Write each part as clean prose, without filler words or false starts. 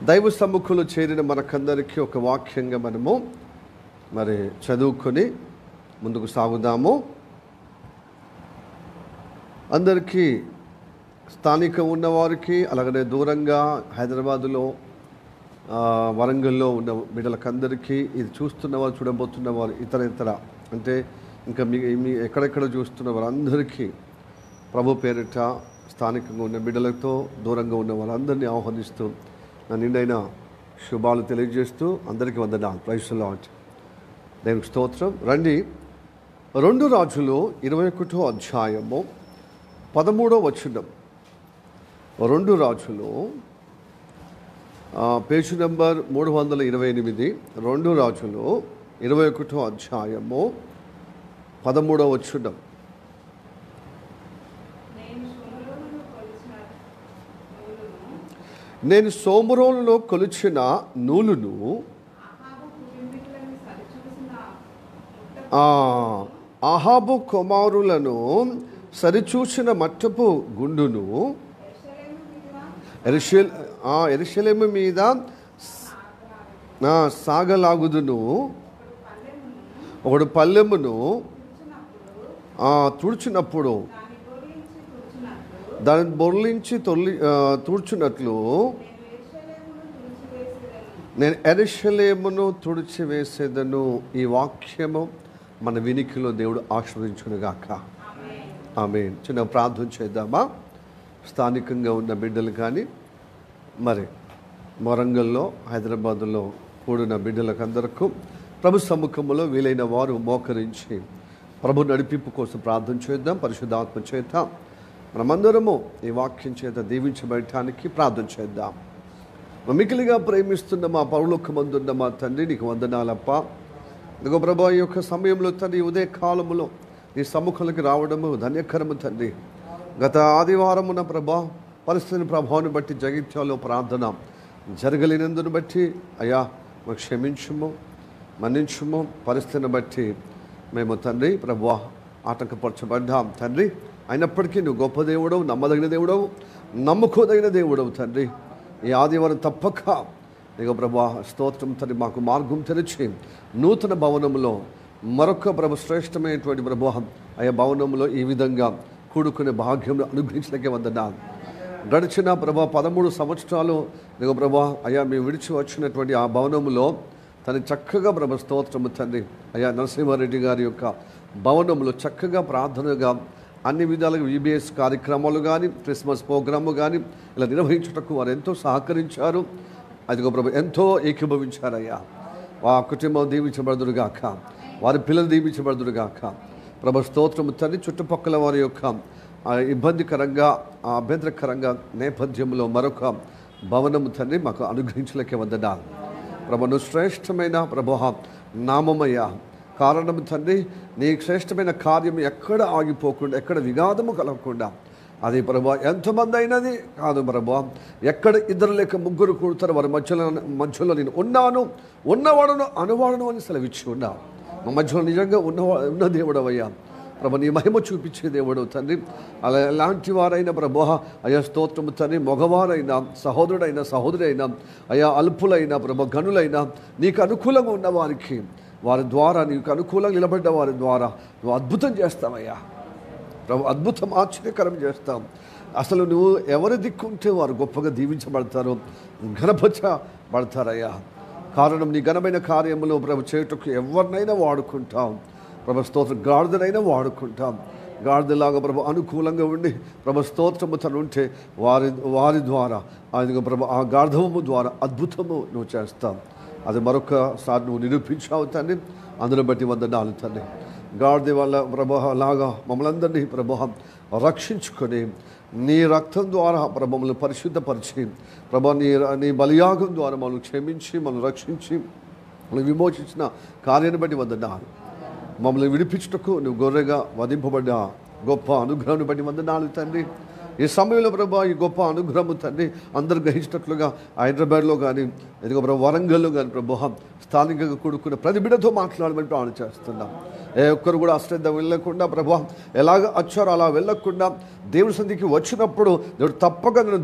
దైవ సమ్ముఖంలో చేరిన మనకందరికీ ఒక వాక్యంగా మనము మరి చదువుకొని ముందుకు సాగుదాము. అందరికీ స్థానిక ఉన్నవారికి, అలాగనే దూరంగా హైదరాబాదులో, వరంగల్లో ఉన్న బిడ్డలకందరికీ, ఇది చూస్తున్నవారు, చూడబోతున్నవారు, ఇతర అంటే ఇంకా మీ ఎక్కడెక్కడ చూస్తున్న వారందరికీ ప్రభు పేరిట స్థానికంగా ఉన్న బిడ్డలతో దూరంగా ఉన్న వాళ్ళందరినీ ఆహ్వానిస్తూ నా నిండైన శుభాలు తెలియజేస్తూ అందరికీ వందనాలు. Praise the Lord. దేవునికి స్తోత్రం. రండి, 2 రాజులు 21వ అధ్యాయము 13వ వచనం. 2 రాజులు పేజీ నెంబర్ 328. 2 రాజులు 21వ అధ్యాయము 13వ వచనం. నేను సోమరోనులో కొలిచిన నూలును అహాబు కుమారులను సరిచూసిన మట్టపు గుండును యెరూషలేము మీద సాగలాగుదును. ఒకడు పల్లెమును తుడిచినప్పుడు దాన్ని బొర్లించి తుడిచినట్లు నేను యెరూషలేమును తుడిచివేసేదను. ఈ వాక్యము మన వినికిలో దేవుడు ఆశీర్వదించునుగాక. ఆమేన్. చిన్న ప్రార్థన చేద్దామా? స్థానికంగా ఉన్న బిడ్డలు కానీ, మరి వరంగల్లో, హైదరాబాదులో కూడిన బిడ్డలకు అందరికీ ప్రభు సమ్ముఖంలో వీలైన వారు మోకరించి ప్రభు నడిపింపు కోసం ప్రార్థన చేద్దాం. పరిశుద్ధాత్మ చేత మనమందరము ఈ వాక్యం చేత దీవించబడటానికి ప్రార్థన చేద్దాం. మికిలిగా ప్రేమిస్తున్న మా పరలోకమందున్న మా తండ్రి, నీకు వందనాలప్ప. ఇదిగో ప్రభా, ఈ యొక్క సమయంలో తండ్రి, ఉదయ కాలములో నీ సమ్ముఖంలోకి రావడము ధన్యకరము తండ్రి. గత ఆదివారమున ప్రభా పరిస్థితిని ప్రభావాన్ని బట్టి జగిత్యాలో ప్రార్థన జరగలేనందును బట్టి అయ్యా మాకు క్షమించుము, మన్నించుము. పరిస్థితిని బట్టి మేము తండ్రి ప్రభా ఆటంకపరచబడ్డాం తండ్రి. అయినప్పటికీ నువ్వు గొప్ప దేవుడవు, నమ్మదగిన దేవుడవు, నమ్ముకోదగిన దేవుడవు తండ్రి. ఈ ఆదివారం తప్పక నీకు ప్రభా స్తోత్రం తండ్రి, మాకు మార్గం తెరిచి నూతన భవనంలో మరొక ప్రభు శ్రేష్టమైనటువంటి ప్రభు అయ్యా భవనంలో ఈ విధంగా కూడుకునే భాగ్యం అనుగ్రహించడానికి వందనాలు. గడిచిన ప్రభా 13 సంవత్సరాలు నీకు ప్రభా అయ్యా మేము విడిచి వచ్చినటువంటి ఆ భవనంలో తను చక్కగా ప్రభు స్తోత్రము తండ్రి అయ్యా నరసింహారెడ్డి గారి యొక్క భవనంలో చక్కగా ప్రార్థనగా అన్ని విధాలుగా VBS కార్యక్రమాలు కానీ, క్రిస్మస్ ప్రోగ్రాము కానీ ఇలా నిర్వహించుటకు వారు ఎంతో సహకరించారు. అదిగో ప్రభు ఎంతో ఏకీభవించారయ్యా. ఆ కుటుంబం దీవించబడుదురుగాక, వారి పిల్లలు దీవించబడుదురుగాక. ప్రభు స్తోత్రము తండ్రి. చుట్టుపక్కల వారి యొక్క ఇబ్బందికరంగా, అభ్యంతరకరంగా నేపథ్యంలో మరొక భవనము తండ్రి మాకు అనుగ్రహించలేకే వందనాలు. ప్రభును శ్రేష్టమైన ప్రభు నామమయ్యా. కారణం తండ్రి, నీ శ్రేష్టమైన కార్యం ఎక్కడ ఆగిపోకుండా, ఎక్కడ విఘాతము కలగకుండా, అది ప్రభా ఎంతమంది అయినది కాదు ప్రభా. ఎక్కడ 2 లేక 3 కూడతారు వారి మధ్యలో నేను ఉన్నాను, ఉన్నవాడును అనువాడును అని సెలవిచ్చి ఉన్నా. మా మధ్యలో నిజంగా ఉన్న దేవుడవయ్యా ప్రభా. నీ మహిమ చూపించే దేవుడు తండ్రి. అలా ఎలాంటి వారైనా ప్రభా అయ్యా స్తోత్రము తండ్రి, మగవారైనా, సహోదరుడైనా, సహోదరైనా, అయ్యా అల్పులైనా ప్రభా, గనులైనా, నీకు అనుకూలంగా ఉన్న వారికి, వారి ద్వారా నీకు అనుకూలంగా నిలబడ్డ వారి ద్వారా నువ్వు అద్భుతం చేస్తావయ్యా ప్రభు. అద్భుతం, ఆశ్చర్యకరం చేస్తాం. అసలు నువ్వు ఎవరి దిక్కుంటే వారు గొప్పగా దీవించబడతారు, ఘనపరచబడతారయ్యా. కారణం నీ ఘనమైన కార్యములో ప్రభు చేయుటకు ఎవరినైనా వాడుకుంటాం ప్రభు స్తోత్రం. గాడిదనైనా వాడుకుంటాం. గాడిదలాగా ప్రభు అనుకూలంగా ఉండి ప్రభు స్తోత్రము తను ఉంటే వారి ద్వారా అది ప్రభు ఆ గార్ధవము ద్వారా అద్భుతము నువ్వు చేస్తాం. అది మరొకసారి నువ్వు నిరూపించావు తండ్రి. అందును బట్టి వందనాలు తండ్రి. గాడిద వల్ల ప్రభు లాగా మమ్మల్ని అందరినీ ప్రభు రక్షించుకొని నీ రక్తం ద్వారా ప్రభు పరిశుద్ధపరిచి ప్రభు నీ బలియాగం ద్వారా మమ్మల్ని క్షమించి, మమ్మల్ని రక్షించి, మమ్మల్ని విమోచించిన కార్యాన్ని బట్టి వందనాలు. మమ్మల్ని విడిపించుటకు నువ్వు గొర్రెగా వధింపబడ్డ గొప్ప అనుగ్రహాన్ని బట్టి వందనాలు తండ్రి. ఈ సమయంలో ప్రభా ఈ గొప్ప అనుగ్రహము తండ్రి అందరు గ్రహించినట్లుగా హైదరాబాద్లో కానీ ఇదిగో ప్రభు వరంగల్లో కానీ ప్రభు స్థానికంగా కూడుకున్న ప్రతి బిడ్డతో మాట్లాడమని ప్రార్థన చేస్తున్నాం. ఏ ఒక్కరు కూడా అశ్రద్ధ వెళ్ళకుండా ప్రభు ఎలాగ వచ్చారో అలా వెళ్ళకుండా దేవుడి సన్నిధికి వచ్చినప్పుడు దేవుడు తప్పక నన్ను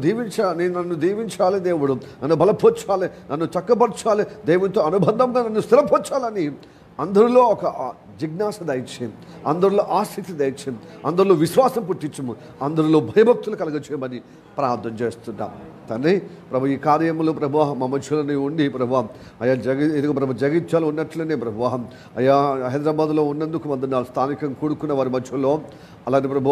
దీవించాలి, దేవుడు నన్ను బలపరచాలి, నన్ను చక్కపరచాలి, దేవునితో అనుబంధంగా నన్ను స్థిరపరచాలని అందరిలో ఒక జిజ్ఞాస దయచేయం, అందరిలో ఆసక్తి దయచేయం, అందరిలో విశ్వాసం పుట్టించము, అందరిలో భయభక్తులు కలగచేయమని ప్రార్థన చేస్తున్నాం. తండ్రి ప్రభు ఈ కార్యములు ప్రభు మా మధ్యలోనే ఉండి ప్రభు అయా ఇదిగో ప్రభు జగిత్యాలు ఉన్నట్లనే ప్రభు అయా హైదరాబాద్లో ఉన్నందుకు వందనాలు. స్థానికంగా కూడుకున్న వారి మధ్యలో అలానే ప్రభు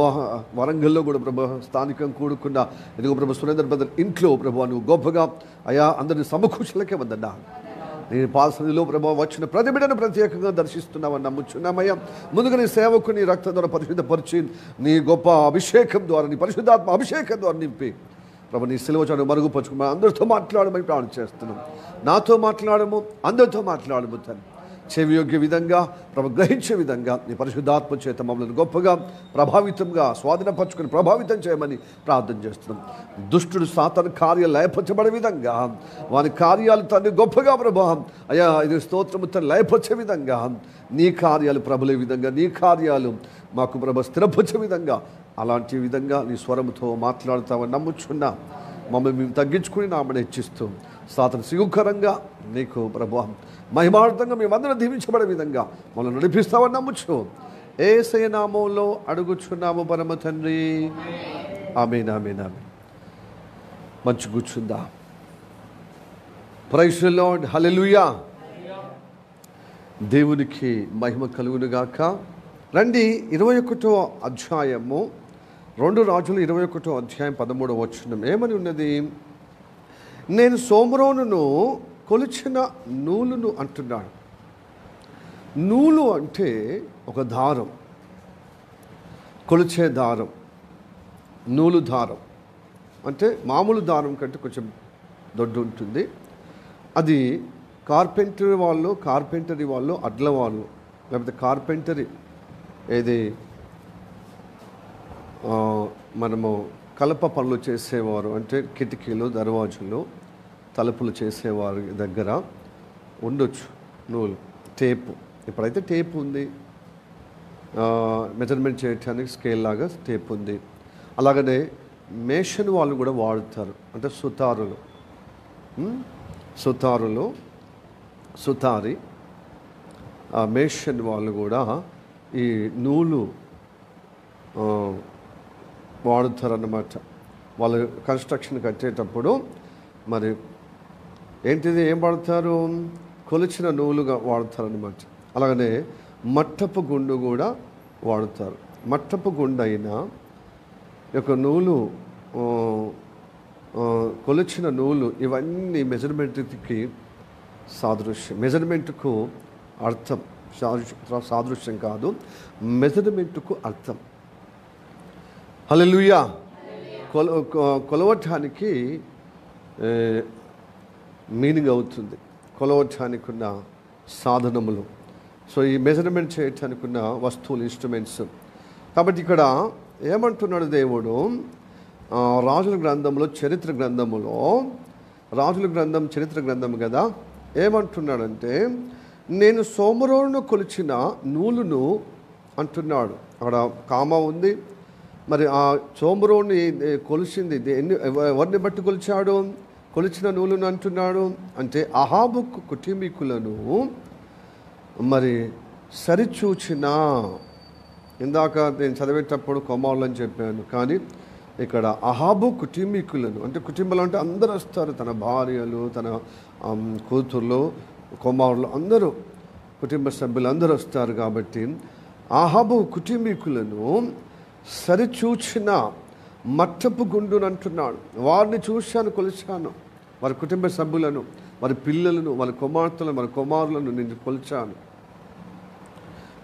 వరంగల్లో కూడా ప్రభు స్థానికంగా కూడుకున్న ఇదిగో ప్రభు సురేంద్ర బ్రదర్ ఇంట్లో ప్రభు నువ్వు గొప్పగా అయా అందరిని సమకూర్చలకే వందనాలు. నేను పాసనిలో ప్రభావం వచ్చిన ప్రతి బిడ్డను ప్రత్యేకంగా దర్శిస్తున్నామని నమ్ముచున్నామయ్యా. ముందుగా నీ సేవకు నీ రక్తం ద్వారా పరిశుద్ధపరిచి నీ గొప్ప అభిషేకం ద్వారా నీ పరిశుద్ధాత్మ అభిషేకం ద్వారా నింపి ప్రభు నీ సిలువ చాటును మరుగుపరుచుకుని అందరితో మాట్లాడమని ప్రార్థన చేస్తున్నాం. నాతో మాట్లాడము, అందరితో మాట్లాడము తండ్రి. చెవియోగ్య విధంగా ప్రభు గ్రహించే విధంగా నీ పరిశుద్ధాత్మ చేత మమ్మల్ని గొప్పగా ప్రభావితంగా స్వాధీనపరచుకుని ప్రభావితం చేయమని ప్రార్థన చేస్తున్నాం. దుష్టుడు సాతాను కార్యాలు లయపరచబడే విధంగా వాని కార్యాలు తండ్రి గొప్పగా ప్రభావం అయా ఇది స్తోత్రము తను లయపరిచే విధంగా నీ కార్యాలు ప్రభులే విధంగా నీ కార్యాలు మాకు ప్రభు స్థిరపరిచే విధంగా అలాంటి విధంగా నీ స్వరముతో మాట్లాడుతామని నమ్ముచున్నా. మమ్మల్ని మేము తగ్గించుకుని నామని హెచ్చిస్తూ సాతాను సిగ్గుకరంగా నీకు ప్రభు మహిమార్థంగా మేమందరం దీవించబడే విధంగా మమ్మల్ని నడిపిస్తామని నమ్ముచు యేసయ్య నామములో అడుగుచున్నాము పరమ తండ్రి. ఆమేన్ ఆమేన్ ఆమేన్. మంచి కూర్చుందా. Praise the Lord. హల్లెలూయా. దేవునికి మహిమ కలుగునుగాక. రండి 21వ అధ్యాయము 2 రాజులు 21వ అధ్యాయం 13వ వచనం ఏమని ఉన్నది? నేను సోమ్రోనును కొలిచిన నూలును అంటున్నాడు. నూలు అంటే ఒక దారం, కొలిచే దారం. నూలు దారం అంటే మామూలు దారం కంటే కొంచెం దొడ్డు ఉంటుంది. అది కార్పెంటరీ వాళ్ళు అడ్ల వాళ్ళు లేకపోతే కార్పెంటరీ ఏది మనము కలప పనులు చేసేవారు అంటే కిటికీలు దర్వాజులు తలుపులు చేసేవారి దగ్గర ఉండొచ్చు నూలు. టేపు, ఇప్పుడైతే టేప్ ఉంది, మెజర్మెంట్ చేయడానికి స్కేల్ లాగా టేప్ ఉంది. అలాగనే మేషన్ వాళ్ళు కూడా వాడుతారు, అంటే సుతారి మేషన్ వాళ్ళు కూడా ఈ నూలు వాడుతారన్నమాట. వాళ్ళు కన్స్ట్రక్షన్ కట్టేటప్పుడు మరి ఏంటిది ఏం వాడతారు? కొలిచిన నూలుగా వాడతారన్నమాట. అలాగనే మట్టపు గుండు కూడా వాడుతారు. మట్టపు గుండు అయినా యొక్క నూలు, కొలిచిన నూలు, ఇవన్నీ మెజర్మెంట్కి సాదృశ్యం. మెజర్మెంట్కు అర్థం, సాదృశ్యం కాదు, మెజర్మెంట్కు అర్థం. హల్లెలూయా. కొలవటానికి మీనింగ్ అవుతుంది, కొలవటానికి ఉన్న సాధనములు. సో ఈ మెజర్మెంట్ చేయటానికి ఉన్న వస్తువులు, ఇన్స్ట్రుమెంట్స్. కాబట్టి ఇక్కడ ఏమంటున్నాడు దేవుడు? రాజుల గ్రంథంలో, చరిత్ర గ్రంథం కదా, ఏమంటున్నాడంటే నేను సోమరోను కొలిచిన నూలును అంటున్నాడు. అక్కడ కామా ఉంది. మరి ఆ సోమరోని కొలిచింది ఎవరిని బట్టి కొలిచాడు? కొలిచిన నూలును అంటున్నాడు. అంటే అహాబు కుటుంబీకులను మరి సరిచూచిన, ఇందాక నేను చదివేటప్పుడు కొమాళ్ళు అని చెప్పాను, కానీ ఇక్కడ అహాబు కుటుంబీకులను అంటే కుటుంబాలు అంటే అందరూ వస్తారు, తన భార్యలు, తన కూతుర్లు, కుమారులు, అందరూ కుటుంబ సభ్యులు అందరూ వస్తారు. కాబట్టి అహాబు కుటుంబీకులను సరిచూచిన మట్టపు గుండును అంటున్నాడు. వారిని చూశాను, కొలిచాను, వారి కుటుంబ సభ్యులను, వారి పిల్లలను, వారి కుమార్తెలను, వారి కుమారులను నేను కొలిచాను,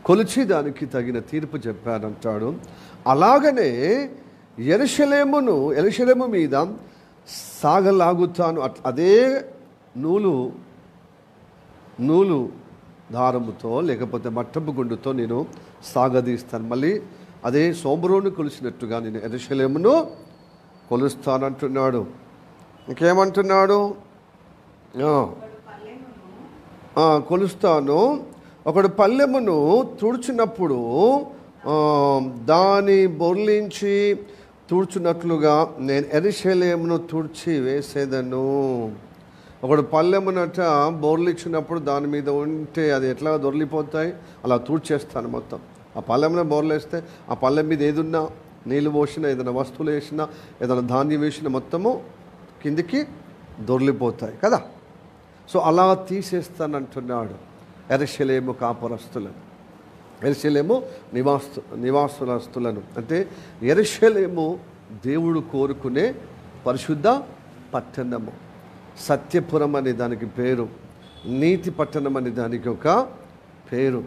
కొలిచి తగిన తీర్పు చెప్పానంటాడు. అలాగనే యెరూషలేము మీద సాగలాగుతాను. అదే నూలు దారముతో లేకపోతే మట్టపు గుండుతో నేను సాగదీస్తాను. మళ్ళీ అదే సోమరోను కొలిచినట్టుగా నేను యెరూషలేమును కొలుస్తానంటున్నాడు. ఇంకేమంటున్నాడు? కొలుస్తాను. ఒకడు పల్లెమును తుడిచినప్పుడు దాని బొర్లించి తుడుచున్నట్లుగా నేను యెరూషలేమును తుడిచి వేసేదను. ఒకడు పల్లెమునట బోర్లిచ్చినప్పుడు దాని మీద ఉంటే అది ఎట్లా దొర్లిపోతాయి, అలా తుడిచేస్తాను మొత్తం. ఆ పల్లెమున బోర్లేస్తే ఆ పల్లెం మీద ఏదున్నా, నీళ్ళు పోసినా, ఏదైనా వస్తువులు వేసినా, ఏదైనా ధాన్యం వేసినా మొత్తము కిందికి దొర్లిపోతాయి కదా. సో అలా తీసేస్తానంటున్నాడు యెరూషలేము కాపురస్తులను, యెరూషలేము నివాసులస్తులను. అంటే యెరూషలేము దేవుడు కోరుకునే పరిశుద్ధ పట్టణము. సత్యపురం అనే దానికి పేరు, నీతి పట్టణం అనే దానికి ఒక పేరు.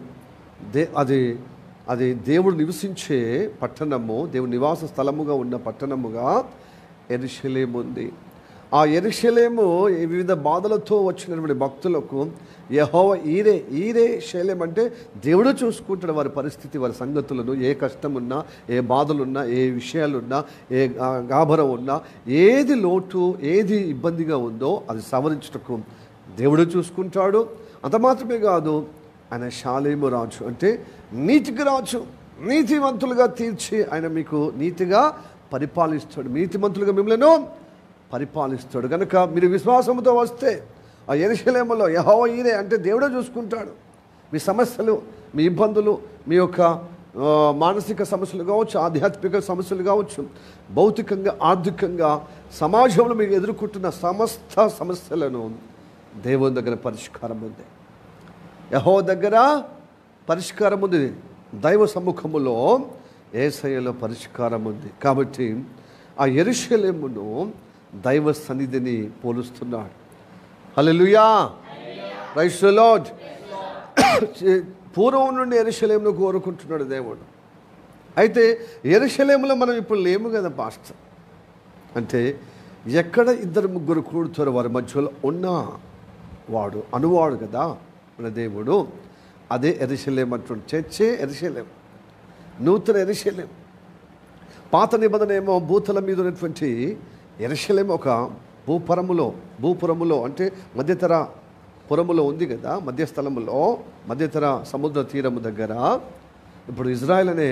అది దేవుడు నివసించే పట్టణము, దేవుడు నివాస స్థలముగా ఉన్న పట్టణముగా యెరూషలేము ఉంది. ఆ యెరూషలేము వివిధ బాధలతో వచ్చినటువంటి భక్తులకు యెహోవా ఈరే శైలం అంటే దేవుడు చూసుకుంటాడు వారి పరిస్థితి, వారి సంగతులను. ఏ కష్టం ఉన్నా, ఏ బాధలున్నా, ఏ విషయాలున్నా, ఏ గాభరం ఉన్నా, ఏది లోటు, ఏది ఇబ్బందిగా ఉందో అది సవరించుటకు దేవుడు చూసుకుంటాడు. అంత మాత్రమే కాదు, ఆయన షాలేము రాజు అంటే నీతికి రాజు. నీతివంతులుగా తీర్చి ఆయన మీకు నీతిగా పరిపాలిస్తాడు, నీతిమంతులుగా మిమ్మల్ని పరిపాలిస్తాడు. కనుక మీరు విశ్వాసంతో వస్తే ఆ యెరూషలేములో యెహోవా ఈరే అంటే దేవుడే చూసుకుంటాడు. మీ సమస్యలు, మీ ఇబ్బందులు, మీ యొక్క మానసిక సమస్యలు కావచ్చు, ఆధ్యాత్మిక సమస్యలు కావచ్చు, భౌతికంగా, ఆర్థికంగా, సమాజంలో మీరు ఎదుర్కొంటున్న సమస్త సమస్యలను దేవుని దగ్గర పరిష్కారం ఉంది. యెహోవా దగ్గర పరిష్కారం ఉంది. దైవ సముఖములో యేసయ్యలో పరిష్కారం ఉంది. కాబట్టి ఆ యెరూషలేమును దైవ సన్నిధిని పోలుస్తున్నాడు. హల్లెలూయా, ప్రైజ్ ది లార్డ్. పూర్వం నుండి యెరూషలేమును కోరుకుంటున్నాడు దేవుడు. అయితే యెరూషలేములో మనం ఇప్పుడు లేము కదా పాస్టర్. అంటే ఎక్కడ ఇద్దరు ముగ్గురు కూడుతారో వారి మధ్యలో ఉన్నవాడు అనువాడు కదా మన దేవుడు. అదే యెరూషలేము అంటున్నాడు. చర్చే యెరూషలేము, నూతన యెరూషలేము. పాత నిబంధన ఏమో భూతల మీద ఉన్నటువంటి యెరూషలేము ఒక భూపురములో అంటే మధ్యతర పురములో ఉంది కదా, మధ్యస్థలములో, మధ్యతర సముద్ర తీరము దగ్గర. ఇప్పుడు ఇజ్రాయెల్ అనే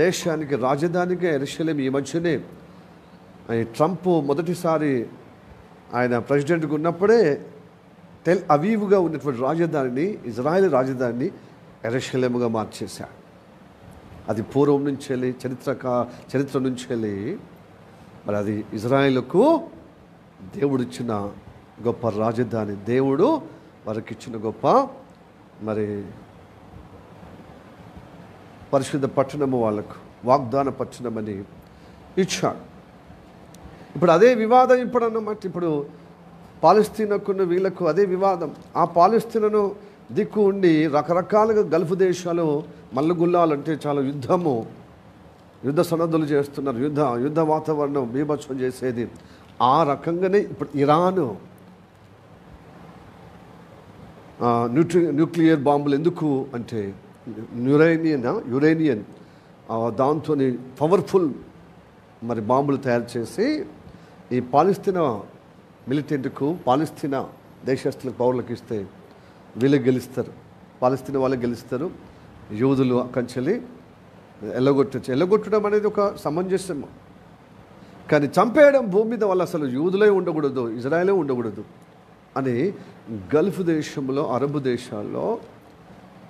దేశానికి రాజధానిగా యెరూషలేము. ఈ మధ్యనే ట్రంప్ మొదటిసారి ఆయన ప్రెసిడెంట్గా ఉన్నప్పుడే టెల్ అవీవ్గా ఉన్నటువంటి రాజధానిని, ఇజ్రాయెల్ రాజధానిని యెరూషలేముగా మార్చేశాడు. అది పూర్వం నుంచి వెళ్ళి చరిత్ర నుంచి వెళ్ళి మరి అది ఇజ్రాయెలుకు దేవుడిచ్చిన గొప్ప రాజధాని, దేవుడు వారికి ఇచ్చిన గొప్ప మరి పరిశుద్ధ పట్టణము, వాళ్ళకు వాగ్దాన పట్టణమని ఇచ్చాడు. ఇప్పుడు అదే వివాదం ఇప్పుడు అన్నమాట. ఇప్పుడు పాలస్తీనాకున్న వీళ్ళకు అదే వివాదం. ఆ పాలస్తీనాను దిక్కు ఉండి రకరకాలుగా గల్ఫ్ దేశాలు మల్లగుల్లాలంటే చాలా యుద్ధ సన్నద్ధులు చేస్తున్నారు. యుద్ధ వాతావరణం బీభత్సం చేసేది. ఆ రకంగానే ఇప్పుడు ఇరాను న్యూక్లియర్ బాంబులు ఎందుకు అంటే యురేనియన్ దాంతో పవర్ఫుల్ మరి బాంబులు తయారు చేసి ఈ పాలస్తీనా మిలిటెంట్కు, పాలస్తీనా దేశస్తులకు, పౌరులకు ఇస్తే వీళ్ళకి గెలుస్తారు, పాలస్తీనా వాళ్ళకి గెలుస్తారు. యూదులు కంచెలి ఎల్లగొట్టడం అనేది ఒక సమంజసము. కానీ చంపేయడం భూమి మీద వాళ్ళు అసలు యూదులే ఉండకూడదు, ఇజ్రాయలే ఉండకూడదు అని గల్ఫ్ దేశంలో, అరబ్ దేశాల్లో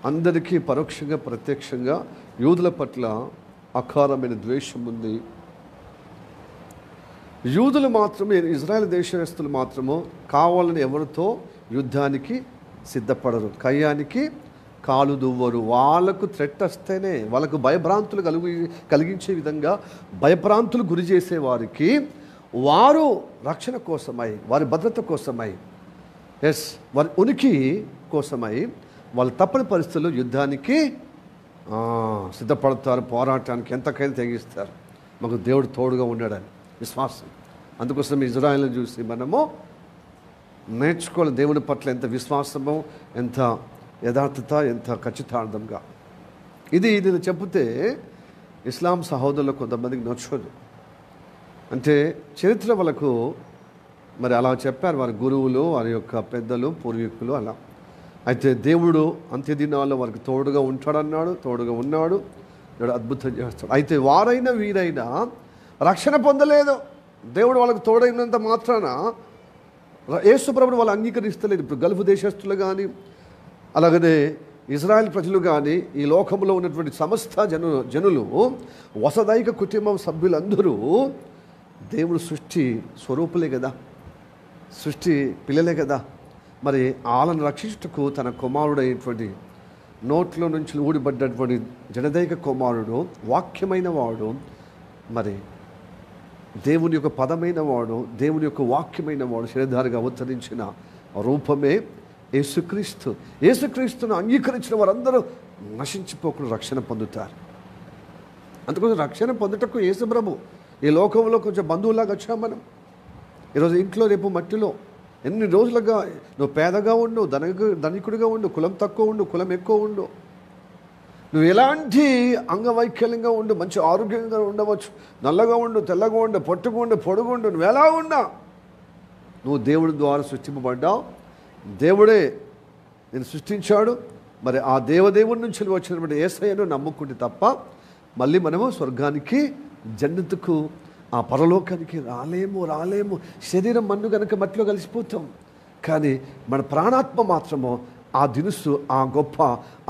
అందరికీ పరోక్షంగా ప్రత్యక్షంగా యూదుల పట్ల అకారమైన ద్వేషం ఉంది. యూదులు మాత్రమే, ఇజ్రాయెల్ దేశస్తులు మాత్రము కావాలని ఎవరితో యుద్ధానికి సిద్ధపడరు, కయ్యానికి కాలు దువ్వరు. వాళ్ళకు థ్రెట్ వస్తేనే, వాళ్ళకు భయభ్రాంతులు కలిగించే విధంగా భయభ్రాంతులు గురి చేసే వారికి వారు రక్షణ కోసమై, వారి భద్రత కోసమై, వారి ఉనికి కోసమై వాళ్ళు తప్పని పరిస్థితుల్లో యుద్ధానికి సిద్ధపడతారు, పోరాటానికి ఎంతకైనా తెగిస్తారు. మాకు దేవుడు తోడుగా ఉన్నాడని విశ్వాసం. అందుకోసం ఇజ్రాయెల్ని చూసి మనము నేర్చుకోవాలి దేవుని పట్ల ఎంత విశ్వాసమో, ఎంత యథార్థత, ఎంత ఖచ్చితార్థంగా. ఇది నేను చెబితే ఇస్లాం సహోదరులకు కొంతమందికి నచ్చదు. అంటే చరిత్ర వాళ్ళకు మరి అలా చెప్పారు వారి గురువులు, వారి యొక్క పెద్దలు, పూర్వీకులు అలా. అయితే దేవుడు అంత్యదినాల్లో వారికి తోడుగా ఉంటాడన్నాడు, తోడుగా ఉన్నాడు, దేవుడు అద్భుతం చేస్తాడు. అయితే వారైనా వీరైనా రక్షణ పొందలేదు. దేవుడు వాళ్ళకు తోడైనంత మాత్రాన యేసు ప్రభువును వాళ్ళు అంగీకరిస్తలేదు. ఇప్పుడు గల్ఫ్ దేశస్తులు కానీ, అలాగనే ఇజ్రాయెల్ ప్రజలు కానీ, ఈ లోకంలో ఉన్నటువంటి సమస్త జనులు వసదైక కుటుంబం సభ్యులందరూ దేవుడు సృష్టి స్వరూపులే కదా, సృష్టి పిల్లలే కదా. మరి వాళ్ళను రక్షించుటకు తన కుమారుడైనటువంటి నోట్లో నుంచి ఊడిపడ్డటువంటి జనదైక కుమారుడు, వాక్యమైన వాడు, మరి దేవుని యొక్క పదమైన వాడు, దేవుని యొక్క వాక్యమైన వాడు శరీరధారిగా అవతరించిన రూపమే యేసుక్రీస్తు. యేసుక్రీస్తును అంగీకరించిన వారందరూ నశించిపోకుండా రక్షణ పొందుతారు. అందుకోసం రక్షణ పొందుటకు యేసు ప్రభు ఈ లోకంలో కొంచెం బంధువులాగా వచ్చాం మనం. ఈరోజు ఇంట్లో, రేపు మట్టిలో. ఎన్ని రోజులుగా నువ్వు పేదగా ఉండు, ధనికుడిగా ఉండు, కులం తక్కువ ఉండు, కులం ఎక్కువ ఉండు, నువ్వు ఎలాంటి అంగవైకల్యంగా ఉండు, మంచి ఆరోగ్యంగా ఉండవచ్చు, నల్లగా ఉండు, తెల్లగా ఉండు, పొట్టుగా ఉండు, పొడుగు ఉండు, నువ్వు ఎలా ఉన్నా నువ్వు దేవుడి ద్వారా సృష్టింపబడ్డావు. దేవుడే నేను సృష్టించాడు. మరి ఆ దేవదేవుడి నుంచి వచ్చినటువంటి యేసయ్యను నమ్ముకుంటే తప్ప మళ్ళీ మనము స్వర్గానికి, జన్నతుకు, ఆ పరలోకానికి రాలేము. శరీరం మన్ను కనుక మట్టిలో కలిసిపోతాం. కానీ మన ప్రాణాత్మ మాత్రము ఆ దినుసు, ఆ గొప్ప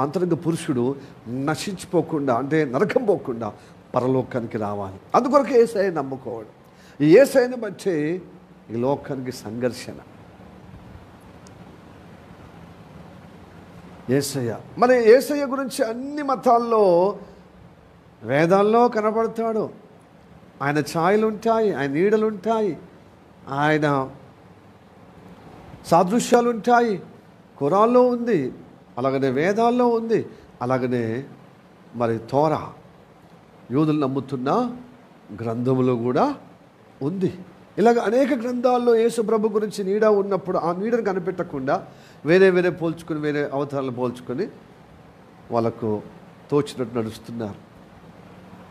అంతరంగ పురుషుడు నశించిపోకుండా, అంటే నరకం పోకుండా పరలోకానికి రావాలి. అందుకొరకు యేసయ్య నమ్ముకోవడం. ఈ యేసయ్యను బట్టి ఈ లోకానికి సంఘర్షణ. యేసయ్య, మరి యేసయ్య గురించి అన్ని మతాల్లో, వేదాల్లో కనపడతాడు. ఆయన ఛాయలు ఉంటాయి, ఆయన నీడలు ఉంటాయి, ఆయన సాదృశ్యాలు ఉంటాయి. ఖురాన్లో ఉంది, అలాగనే వేదాల్లో ఉంది, అలాగనే మరి తోరా యూదులు నమ్ముతున్న గ్రంథములో కూడా ఉంది. ఇలాగ అనేక గ్రంథాల్లో యేసు ప్రభు గురించి నీడ ఉన్నప్పుడు ఆ నీడను కనిపెట్టకుండా వేరే పోల్చుకొని, వేరే అవతారాలను పోల్చుకొని వాళ్ళకు తోచినట్టు నడుస్తున్నారు.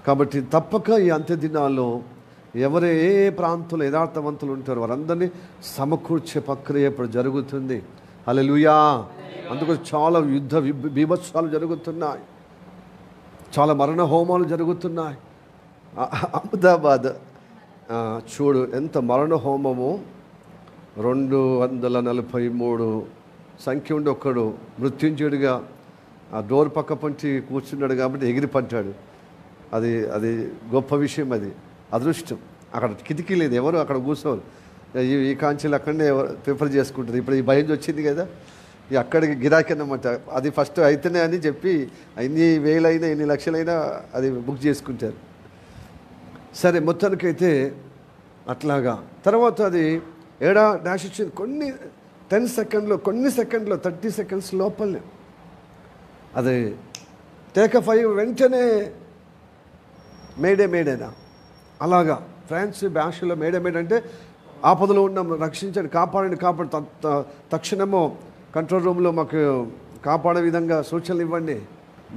కాబట్టి తప్పక ఈ అంత్యదినాల్లో ఎవరు ఏ ప్రాంతంలో యథార్థవంతులు ఉంటారో వారందరినీ సమకూర్చే ప్రక్రియ ఇప్పుడు జరుగుతుంది. హల్లెలూయా. అందుకు చాలా యుద్ధ బీభత్సాలు జరుగుతున్నాయి, చాలా మరణ హోమాలు జరుగుతున్నాయి. అహ్మదాబాద్ చూడు ఎంత మరణ హోమము. 243 సంఖ్య ఉండి ఒక్కడు మృత్యుంజయుడిగా ఆ డోర్ పక్క పంచి కూర్చున్నాడు కాబట్టి ఎగిరి పడ్డాడు. అది గొప్ప విషయం, అది అదృష్టం. అక్కడ కిటికీ లేదు, ఎవరు అక్కడ కూర్చోరు. ఈ కాంచెలు అక్కడనే ప్రిఫర్ చేసుకుంటారు. ఇప్పుడు ఈ భయం వచ్చింది కదా, అక్కడికి గిరాకీ అన్నమాట. అది ఫస్ట్ అయితేనే అని చెప్పి ఎన్ని వేలైనా ఎన్ని లక్షలైనా అది బుక్ చేసుకుంటారు. సరే, మొత్తానికైతే అట్లాగా. తర్వాత అది ఏడా డాష్ వచ్చింది. కొన్ని 10 సెకండ్లో, కొన్ని సెకండ్లో 30 సెకండ్స్ లోపలనే అది టేకఫ్ అయ్యి వెంటనే మేడేనా అలాగా. ఫ్రాన్స్ భాషలో మేడే అంటే ఆపదలో ఉన్నాం, రక్షించండి, కాపాడండి. తక్షణము కంట్రోల్ రూమ్లో మాకు కాపాడే విధంగా సూచనలు ఇవ్వండి,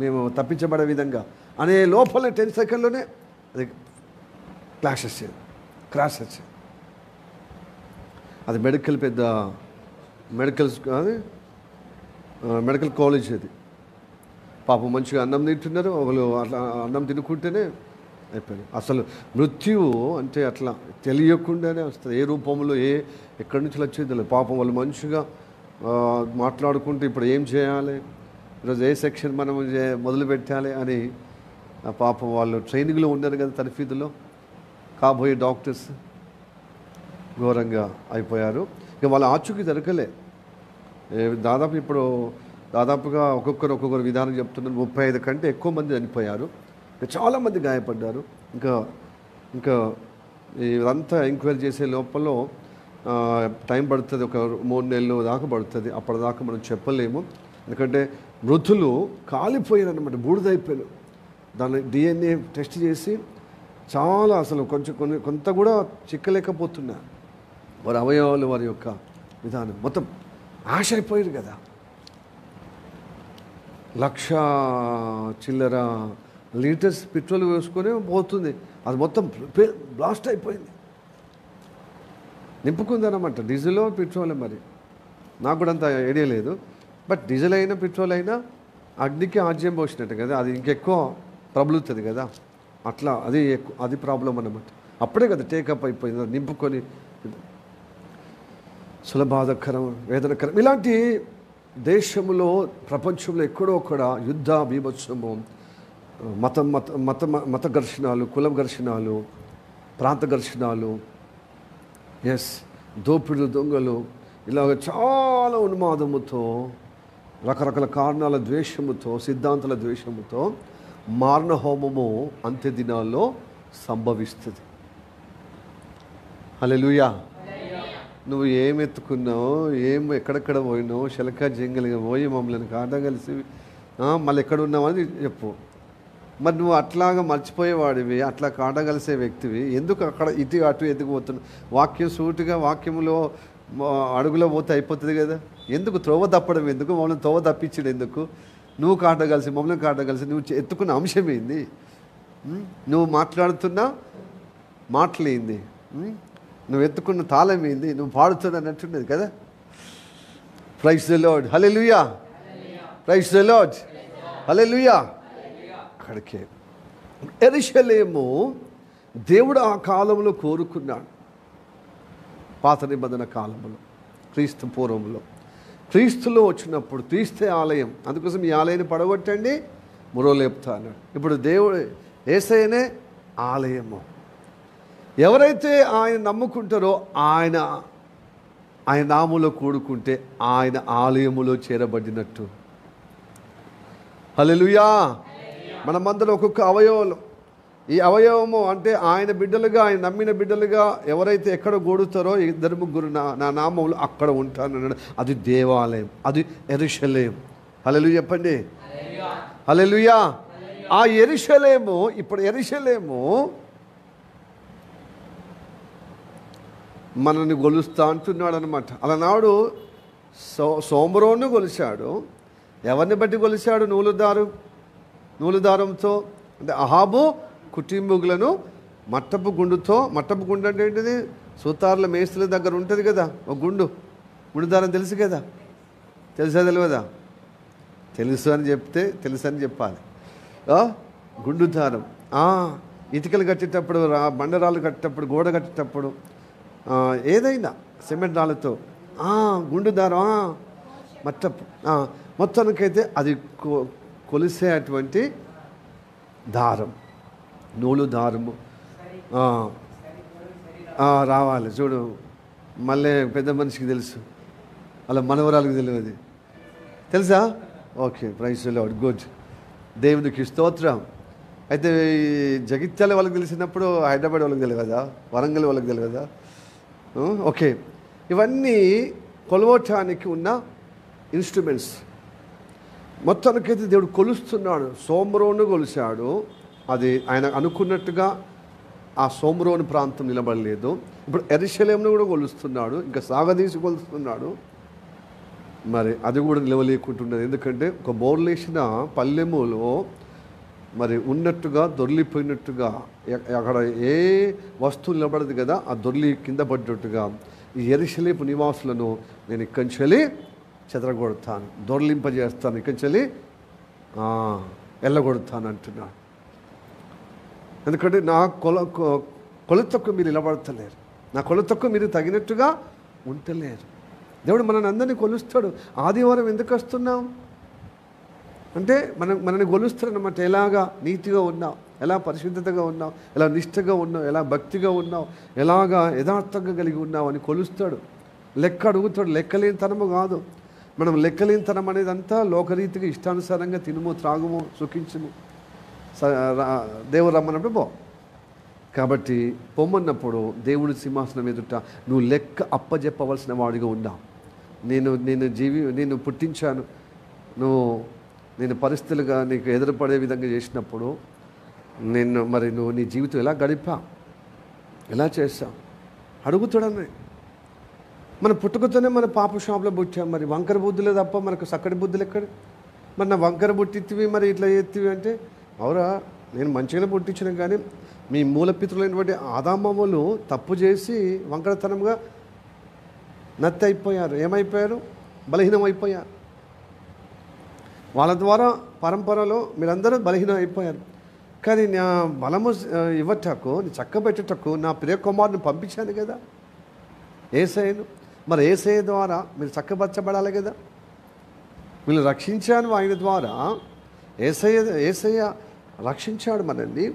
మేము తప్పించబడే విధంగా అనే లోపలే 10 సెకండ్లోనే అది క్రాష్ వచ్చేది. అది మెడికల్ కాలేజ్ అది. పాపం మంచిగా అన్నం తింటున్నారు, వాళ్ళు అట్లా అన్నం తినుకుంటేనే అయిపోయింది. అసలు మృత్యువు అంటే అట్లా తెలియకుండానే వస్తుంది. ఏ రూపంలో ఎక్కడి నుంచి వచ్చేది పాపం. వాళ్ళు మంచిగా మాట్లాడుకుంటూ ఇప్పుడు ఏం చేయాలి, ఈరోజు ఏ సెక్షన్ మనం మొదలు పెట్టాలి అని పాపం వాళ్ళు ట్రైనింగ్లో ఉన్నారు కదా, తరఫీదులో కాబోయే డాక్టర్స్ ఘోరంగా అయిపోయారు. ఇక వాళ్ళ ఆచూకీ దొరకలే. దాదాపుగా ఒక్కొక్కరు విధానం చెప్తున్నారు. 35 కంటే ఎక్కువ మంది చనిపోయారు, చాలామంది గాయపడ్డారు. ఇంకా ఇదంతా ఎంక్వైరీ చేసే లోపల టైం పడుతుంది, ఒక 3 నెలలు దాకా పడుతుంది. అప్పటిదాకా మనం చెప్పలేము, ఎందుకంటే మృతులు కాలిపోయారన్నమాట, బూడిదైపోయారు. దాన్ని DNA టెస్ట్ చేసి చాలా అసలు కొంత కూడా చిక్కలేకపోతున్నారు. వారి అవయవాలు, వారి యొక్క విధానం మొత్తం ఆశ అయిపోయారు కదా. 1,00,000 చిల్లర లీటర్స్ పెట్రోల్ వేసుకొని పోతుంది, అది మొత్తం బ్లాస్ట్ అయిపోయింది. నింపుకుందనమాట. డీజిలో పెట్రోల్ మరి నాకు కూడా అంత ఐడియా లేదు. బట్ డీజిల్ అయినా పెట్రోల్ అయినా అగ్నికి ఆజ్యం పోసినట్టు కదా, అది ఇంకెక్కువ ప్రబలుతుంది కదా, అట్లా అది ప్రాబ్లం అన్నమాట. అప్పుడే కదా టేకప్ అయిపోయింది. నింపుకొని సులభాదకరం, వేదనకరం, ఇలాంటి దేశంలో ప్రపంచంలో ఎక్కడో అక్కడ యుద్ధ బీభత్సము, మత ఘర్షణాలు, కుల ఘర్షణాలు, ప్రాంత ఘర్షణాలు, దోపిడులు, దొంగలు, ఇలాగ చాలా ఉన్మాదముతో, రకరకాల కారణాల ద్వేషముతో, సిద్ధాంతాల ద్వేషముతో మారణ హోమము అంత్య దినాల్లో సంభవిస్తుంది. హల్లెలూయా. నువ్వు ఏం ఎత్తుకున్నావు, ఎక్కడెక్కడ పోయినావు, శలకా జంగలిగా పోయి మమ్మల్ని కాదా కలిసి మళ్ళీ ఎక్కడ ఉన్నావని చెప్పు. మరి నువ్వు అట్లాగా మర్చిపోయేవాడివి, అట్లా కాట కలిసే వ్యక్తివి, ఎందుకు అక్కడ ఇటు అటు ఎత్తుకుపోతున్నావు? వాక్యం సూటిగా వాక్యంలో అడుగులో పోతే అయిపోతుంది కదా, ఎందుకు త్రోవ తప్పడం, ఎందుకు మమ్మల్ని త్రోవ తప్పించడం, ఎందుకు నువ్వు కాట కలిసి మమ్మల్ని కాట కలిసి నువ్వు ఎత్తుకున్న అంశం ఏంది? నువ్వు మాట్లాడుతున్న మాటలేంది? నువ్వు ఎత్తుకున్న తాళం ఏంది? నువ్వు పాడుతున్నా అన్నట్టున్నది కదా. Praise the Lord, hallelujah. Praise the Lord, హల్లెలూయా. అక్కడికే యెరూషలేము దేవుడు ఆ కాలంలో కోరుకున్నాడు. పాత నిబంధన కాలంలో, క్రీస్తు పూర్వంలో, క్రీస్తులో వచ్చినప్పుడు క్రీస్తే ఆలయం, అందుకోసం ఈ ఆలయాన్ని పడగొట్టండి మురో లేపుతా అన్నాడు. ఇప్పుడు దేవుడు యేసయ్యనే ఆలయము. ఎవరైతే ఆయన నమ్ముకుంటారో ఆయన నామములో కూడుకుంటే ఆయన ఆలయములో చేరబడినట్టు. హల్లెలూయా. మనమందరం ఒక్కొక్క అవయవాలు, ఈ అవయవము అంటే ఆయన బిడ్డలుగా, ఆయన నమ్మిన బిడ్డలుగా ఎవరైతే ఎక్కడ కూడుతారో, 2-3 నా నామములు అక్కడ ఉంటానన్నాడు. అది దేవాలయం, అది యెరూషలేము. హల్లెలూయా చెప్పండి. హల్లెలూయా. ఆ యెరూషలేము, ఇప్పుడు యెరూషలేము మనల్ని గొలుస్తా అంటున్నాడు అనమాట. అలనాడు సోమరోను గొలిచాడు. ఎవరిని బట్టి గొలిచాడు? నూలు దారంతో, అంటే అహాబు కుటుంబీకులను మట్టపు గుండుతో. మట్టపు గుండు అంటే ఏంటిది? సూతారుల మేస్తుల దగ్గర ఉంటుంది కదా ఒక గుండు దారం, తెలుసు కదా? తెలుసా తెలియదా? తెలుసు అని చెప్తే తెలుసు అని చెప్పాలి. గుండు దారం, ఇటుకలు కట్టేటప్పుడు, బండరాలు కట్టేటప్పుడు, గోడ కట్టేటప్పుడు, ఏదైనా సిమెంట్ రాళ్ళతో గుండు దారం, మట్టపు, మొత్తానికైతే అది కొలిసే అటువంటి దారం, నూలు దారము రావాలి. చూడు, మళ్ళీ పెద్ద మనిషికి తెలుసు, అలా మనవరాలకు తెలియదు, తెలుసా? Okay, praise the Lord, good, దేవునికి స్తోత్రం. అయితే ఈ జగిత్యాల వాళ్ళకి తెలిసినప్పుడు హైదరాబాద్ వాళ్ళకి తెలియదా? వరంగల్ వాళ్ళకి తెలియదా? ఓకే, ఇవన్నీ కొలవటానికి ఉన్న ఇన్స్ట్రుమెంట్స్. మొత్తానికైతే దేవుడు కొలుస్తున్నాడు. సోమరోను కొలిచాడు. అది ఆయన అనుకున్నట్టుగా ఆ సోమరోని ప్రాంతం నిలబడలేదు. ఇప్పుడు యెరూషలేమును కూడా కొలుస్తున్నాడు, ఇంకా సాగదీసి కొలుస్తున్నాడు. మరి అది కూడా నిలవలేకుంటున్నది. ఎందుకంటే ఒక బోర్లేసిన పల్లెములో మరి ఉన్నట్టుగా దొర్లిపోయినట్టుగా, అక్కడ ఏ వస్తువు నిలబడదు కదా, ఆ దొర్లి కింద పడ్డట్టుగా ఈ యెరూషలేము నివాసులను నేను ఇక్కడి నుంచి చెదరగొడతాను, దొర్లింపజేస్తాను, ఇక్కడి నుంచి వెళ్ళగొడతాను అంటున్నాడు. ఎందుకంటే నా కొలతకు మీరు నిలబడతలేరు, నా కొలతకు మీరు తగినట్టుగా ఉండలేరు. దేవుడు మనల్ని అందరినీ కొలుస్తాడు. ఆదివారం ఎందుకు వస్తున్నాం అంటే మనల్ని కొలుస్తాడు అన్నమాట. ఎలాగా నీతిగా ఉన్నావు, ఎలా పరిశుద్ధతగా ఉన్నావు, ఎలా నిష్ఠగా ఉన్నావు, ఎలా భక్తిగా ఉన్నావు, ఎలాగా యథార్థంగా కలిగి ఉన్నావు అని కొలుస్తాడు. లెక్క అడుగుతాడు. లెక్కలేనితనము కాదు. మనం లెక్కలేనితనం అనేది అంతా లోకరీతిగా ఇష్టానుసారంగా తినుము, త్రాగుము, సుఖించుము, దేవుడు రమ్మన్నప్పుడు పో. కాబట్టి పొమ్మన్నప్పుడు దేవుడి సింహాసనం ఎదుట నువ్వు లెక్క అప్పజెప్పవలసిన వాడిగా ఉన్నావు. నేను పుట్టించాను, నేను పరిస్థితులుగా నీకు ఎదురుపడే విధంగా చేసినప్పుడు నువ్వు నీ జీవితం ఎలా గడిపా, ఎలా చేస్తావు అడుగుతాడని. మన పుట్టుకతోనే మన పాప షాప్లో పుట్టాం. మరి వంకర బుద్ధులే తప్ప మనకు చక్కటి బుద్ధులు ఎక్కడ? మరి నా వంకర పుట్టిత్తివి, మరి ఇట్లా ఎత్తివి అంటే, అవురా నేను మంచిగానే పుట్టించిన, కానీ మీ మూలపితృలైనటువంటి ఆదామములు తప్పు చేసి వంకరతనంగా నత్తి అయిపోయారు. ఏమైపోయారు? బలహీనం అయిపోయారు. వాళ్ళ ద్వారా పరంపరలో మీరందరూ బలహీనం అయిపోయారు. కానీ నా బలము ఇవ్వటకు, చక్కబెట్టుటకు నా ప్రియ కుమారుని పంపించాను కదా యేసయ్యను. మరి యేసయ్య ద్వారా మీరు చక్కబరచబడాలి కదా. వీళ్ళు రక్షించాను ఆయన ద్వారా. యేసయ్య రక్షించాడు మనల్ని.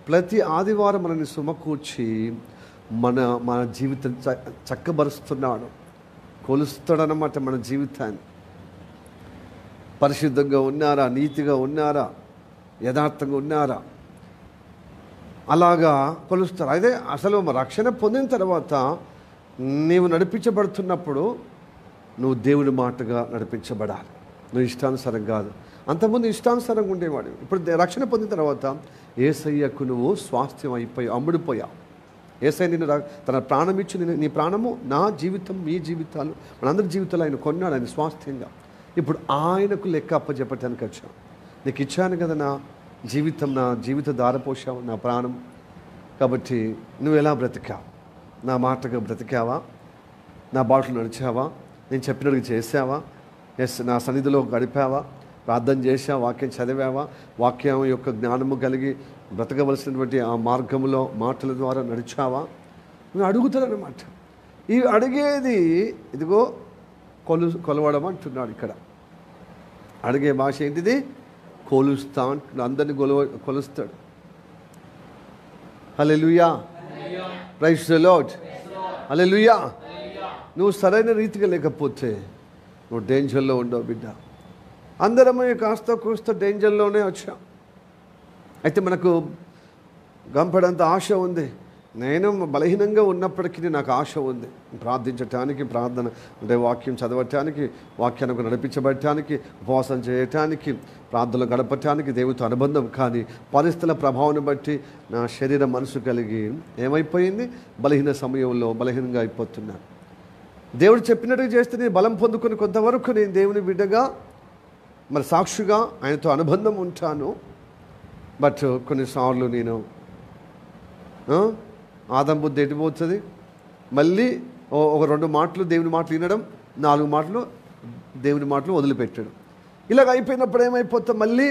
ప్రతి ఆదివారం మనల్ని సుమకూర్చి మన జీవితం చక్కబరుస్తున్నాడు, కొలుస్తాడనమాట మన జీవితాన్ని. పరిశుద్ధంగా ఉన్నారా, నీతిగా ఉన్నారా, యథార్థంగా ఉన్నారా, అలాగా కొలుస్తారు. అదే అసలు రక్షణ పొందిన తర్వాత నీవు నడిపించబడుతున్నప్పుడు నువ్వు దేవుడి మాటగా నడిపించబడాలి. నువ్వు ఇష్టానుసారం కాదు. అంతకుముందు ఇష్టానుసారంగా ఉండేవాడు. ఇప్పుడు రక్షణ పొందిన తర్వాత యేసయ్యకు నువ్వు స్వాస్థ్యం అయిపోయావు, అమ్ముడిపోయావు. యేసయ్య నిన్ను తన ప్రాణం ఇచ్చి నీ ప్రాణము, నా జీవితం, మీ జీవితాలు, మనందరి జీవితాలు ఆయన కొన్నాడు, ఆయన స్వాస్థ్యంగా. ఇప్పుడు ఆయనకు లెక్క అప్పచెప్పటానికి వచ్చావు. నీకు ఇచ్చాను కదా నా జీవితం, నా జీవిత దారపోసావు, నా ప్రాణం. కాబట్టి నువ్వు ఎలా బ్రతికావు? నా మాటగా బ్రతికావా? నా బాటలు నడిచావా? నేను చెప్పినట్టుగా చేసావా? నా సన్నిధిలో గడిపావా? ప్రార్థన చేసావా? వాక్యం చదివావా? వాక్యం యొక్క జ్ఞానము కలిగి బ్రతకవలసినటువంటి ఆ మార్గంలో మాటల ద్వారా నడిచావా? నువ్వు అడుగుతారన్నమాట. ఈ అడిగేది ఇదిగో కొలవడం అంటున్నాడు ఇక్కడ. అడిగే భాష ఏంటిది? కొలుస్తా అంటున్నాడు. అందరినీ కొలుస్తాడు. హల్లెలూయా, ప్రైజ్ ది లార్డ్, హల్లెలూయా. నువ్వు సరైన రీతిగా లేకపోతే నువ్వు డేంజర్లో ఉండవు బిడ్డ. అందరము కాస్త కూస్త డేంజర్లోనే వచ్చాం. అయితే మనకు గంపడంత ఆశ ఉంది. నేను బలహీనంగా ఉన్నప్పటికీ నాకు ఆశ ఉంది ప్రార్థించటానికి, ప్రార్థన అంటే వాక్యం చదవటానికి, వాక్యానికి నడిపించబడటానికి, ఉపవాసం చేయటానికి, ప్రార్థనలు గడపటానికి, దేవుడితో అనుబంధం. కానీ పరిస్థితుల ప్రభావాన్ని బట్టి నా శరీరం, మనసు కలిగి ఏమైపోయింది? బలహీన సమయంలో బలహీనంగా అయిపోతున్నాను. దేవుడు చెప్పినట్టుగా చేస్తే నేను బలం పొందుకుని కొంతవరకు నేను దేవుని బిడ్డగా, మరి సాక్షిగా ఆయనతో అనుబంధం ఉంటాను. బట్ కొన్నిసార్లు నేను ఆదం బుద్ధి ఎట్టిపోతుంది. మళ్ళీ ఒక 2 మాటలు దేవుని మాటలు వినడం, 4 మాటలు దేవుని మాటలు వదిలిపెట్టడం. ఇలాగ అయిపోయినప్పుడు ఏమైపోతాం? మళ్ళీ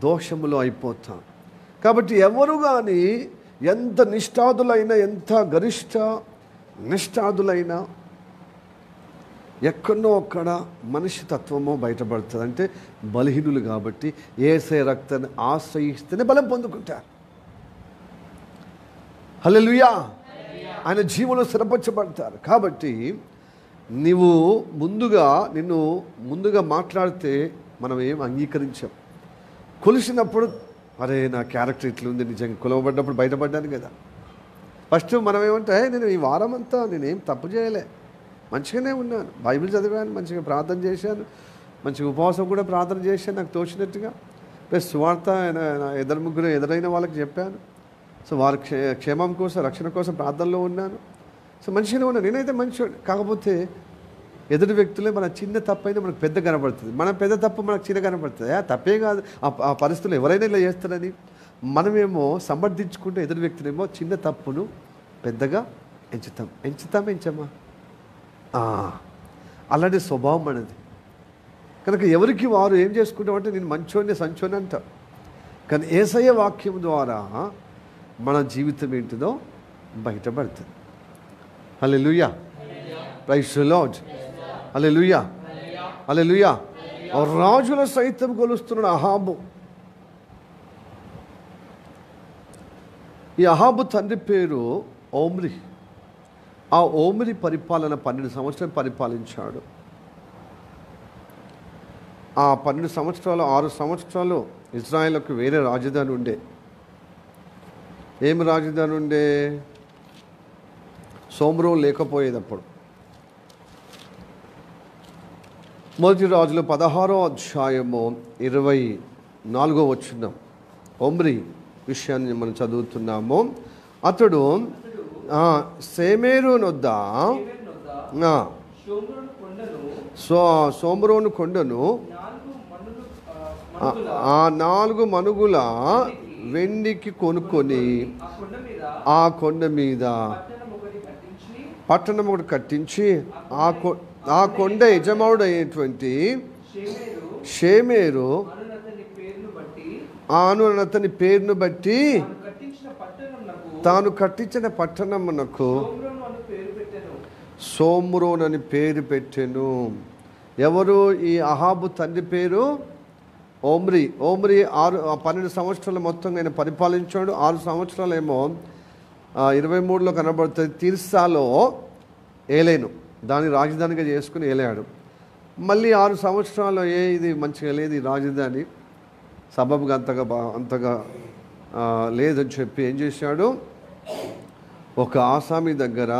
దోషములో అయిపోతాం. కాబట్టి ఎవరు కానీ ఎంత నిష్ఠాదులైనా, ఎంత గరిష్ట నిష్ఠాదులైనా ఎక్కడో అక్కడ మనిషి తత్వమో బయటపడుతుంది. అంటే బలహీనులు కాబట్టి యేసయ్య రక్తాన్ని ఆశ్రయిస్తేనే బలం పొందుకుంటారు. హల్లెలూయా. ఆయన జీవనంలో స్థిరపరచబడతారు. కాబట్టి నిన్ను ముందుగా మాట్లాడితే మనం ఏం అంగీకరించాం. కొలిసినప్పుడు అరే నా క్యారెక్టర్ ఇట్లుంది, నిజంగా కొలవబడ్డప్పుడు బయటపడ్డాను కదా. ఫస్ట్ మనం ఏమంటే నేను ఈ వారం అంతా నేనేం తప్పు చేయలే, మంచిగానే ఉన్నాను, బైబిల్ చదివాను, మంచిగా ప్రార్థన చేశాను, మంచిగా ఉపవాసం కూడా ప్రార్థన చేశాను నాకు తోచినట్టుగా. ప్లస్ సువార్త ఎదురైన వాళ్ళకి చెప్పాను. సో వారి క్షేమం కోసం, రక్షణ కోసం ప్రార్థనలో ఉన్నాను. సో మంచిగానే ఉన్నాను, నేనైతే మంచివాడు. కాకపోతే ఎదుటి వ్యక్తులే మన చిన్న తప్పు అయితే మనకు పెద్ద కనపడుతుంది, మన పెద్ద తప్పు మనకు చిన్న కనపడుతుంది. తప్పే కాదు, ఆ పరిస్థితులు ఎవరైనా ఇలా చేస్తారని మనమేమో సమర్థించుకుంటే ఎదుటి వ్యక్తులేమో చిన్న తప్పును పెద్దగా ఎంచమా అలాంటి స్వభావం మనది. కనుక ఎవరికి వారు ఏం చేసుకుంటామంటే నేను మంచోని సంచోని అంటాం. కానీ యేసయ్య వాక్యం ద్వారా మన జీవితం ఏంటిదో బయటపడుతుంది. హల్లెలూయా, ప్రైజ్ ది లార్డ్, హల్లెలూయా, హల్లెలూయా. రాజుల సైతం కొలుస్తున్నాడు అహాబు. ఈ అహాబు తండ్రి పేరు ఓమ్రి. ఆ ఓమ్రి పరిపాలన 12 సంవత్సరాలు పరిపాలించాడు. ఆ 12 సంవత్సరాలు 6 సంవత్సరాలు ఇజ్రాయేల్కు వేరే రాజధాని ఉండే. ఏమి రాజధాని ఉండే? సోమ్రోన్ లేకపోయేది అప్పుడు. మొదటి రాజులు 16వ అధ్యాయము 24వ వచనం ఓమ్రి విషయాన్ని మనం చదువుతున్నాము. అతడు సేమేరు నొద్ద సోమ్రోను కొండను 4 మనుగుల వెండికి కొనుక్కొని ఆ కొండ మీద పట్టణం ఒకటి కట్టించి ఆ కొండ యజమానుడు అయినటువంటి షేమేరు అతని పేరును బట్టి తాను కట్టించిన పట్టణమునకు సోమ్రోన్ అని పేరు పెట్టెను. ఎవరు? ఈ అహాబు తండ్రి పేరు ఓమ్రి. 12 సంవత్సరాలు మొత్తం ఆయన పరిపాలించాడు. 6 సంవత్సరాలు ఏమో 23లో కనబడుతుంది. తిర్సాలో ఏలేను, దాన్ని రాజధానిగా చేసుకుని ఏలాడు. మళ్ళీ 6 సంవత్సరాలు ఇది మంచిగా లేదు, ఈ రాజధాని సబబుగా అంతగా లేదని చెప్పి ఏం చేశాడు, ఒక ఆసామి దగ్గర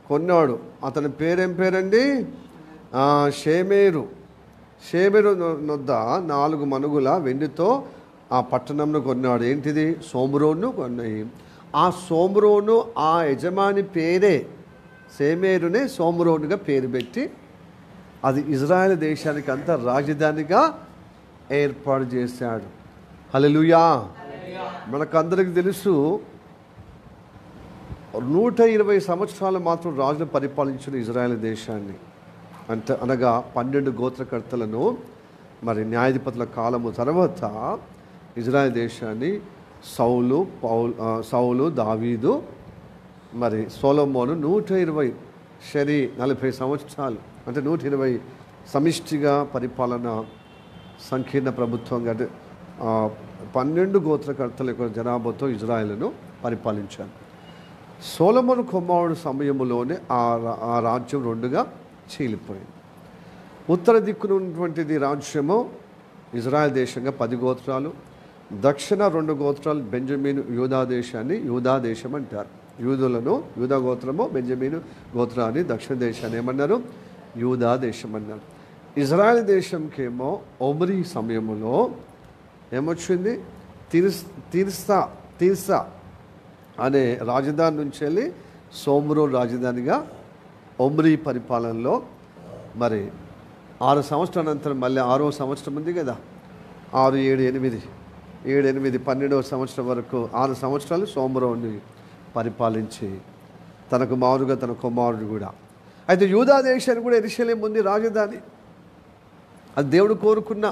కొన్నాడు. అతని పేరేం పేరండి? షేమేరు నొద్ద 4 మనుగుల వెండితో ఆ పట్టణంను కొన్నాడు. ఏంటిది? సోమ్రోను కొన్నాయి. ఆ సోమ్రోను ఆ యజమాని పేరే షేమేరునే సోమ్రోనుగా పేరు పెట్టి అది ఇజ్రాయెల్ దేశానికి అంతా రాజధానిగా ఏర్పాటు చేశాడు. హల్లెలూయా. మనకందరికి తెలుసు 120 సంవత్సరాలు మాత్రం రాజులు పరిపాలించిన ఇజ్రాయెల్ దేశాన్ని. అనగా 12 గోత్రకర్తలను మరి న్యాయాధిపతుల కాలము తర్వాత ఇజ్రాయెల్ దేశాన్ని సౌలు, దావీదు, మరి సొలొమోను 120 షరీ 40 సంవత్సరాలు, అంటే 120 సమిష్టిగా పరిపాలన సంకీర్ణ ప్రభుత్వంగా, అంటే 12 గోత్రకర్తల యొక్క జనాభాతో ఇజ్రాయెల్ను పరిపాలించారు. సొలొమోను కుమారుడు సమయంలోనే ఆ రాజ్యం 2గా చీలిపోయింది. ఉత్తర దిక్కున ఉన్నటువంటిది రాజ్యము ఇజ్రాయెల్ దేశంగా 10 గోత్రాలు, దక్షిణ 2 గోత్రాలు బెంజమీను యూదా దేశాన్ని యూదా దేశం అంటారు. యూదులను యూదా గోత్రము, బెంజమీను గోత్రాన్ని దక్షిణ దేశాన్ని ఏమన్నారు? యూదా దేశం అన్నారు. ఇజ్రాయెల్ దేశంకేమో ఒమ్రీ సమయంలో ఏమొచ్చింది? తిర్సా అనే రాజధాని నుంచి వెళ్ళి సోమ్రోన్ రాజధానిగా ఒమ్రీ పరిపాలనలో మరి 6 సంవత్సరాల అనంతరం మళ్ళీ 6వ సంవత్సరం ఉంది కదా, 6, 7, 8, 12వ సంవత్సరం వరకు 6 సంవత్సరాలు సోమ్రోన్ని పరిపాలించి తనకు మారుగా తన కుమారుడు కూడా. అయితే యూదా దేశానికి కూడా యెరూషలేము ఉంది రాజధాని. అది దేవుడు కోరుకున్న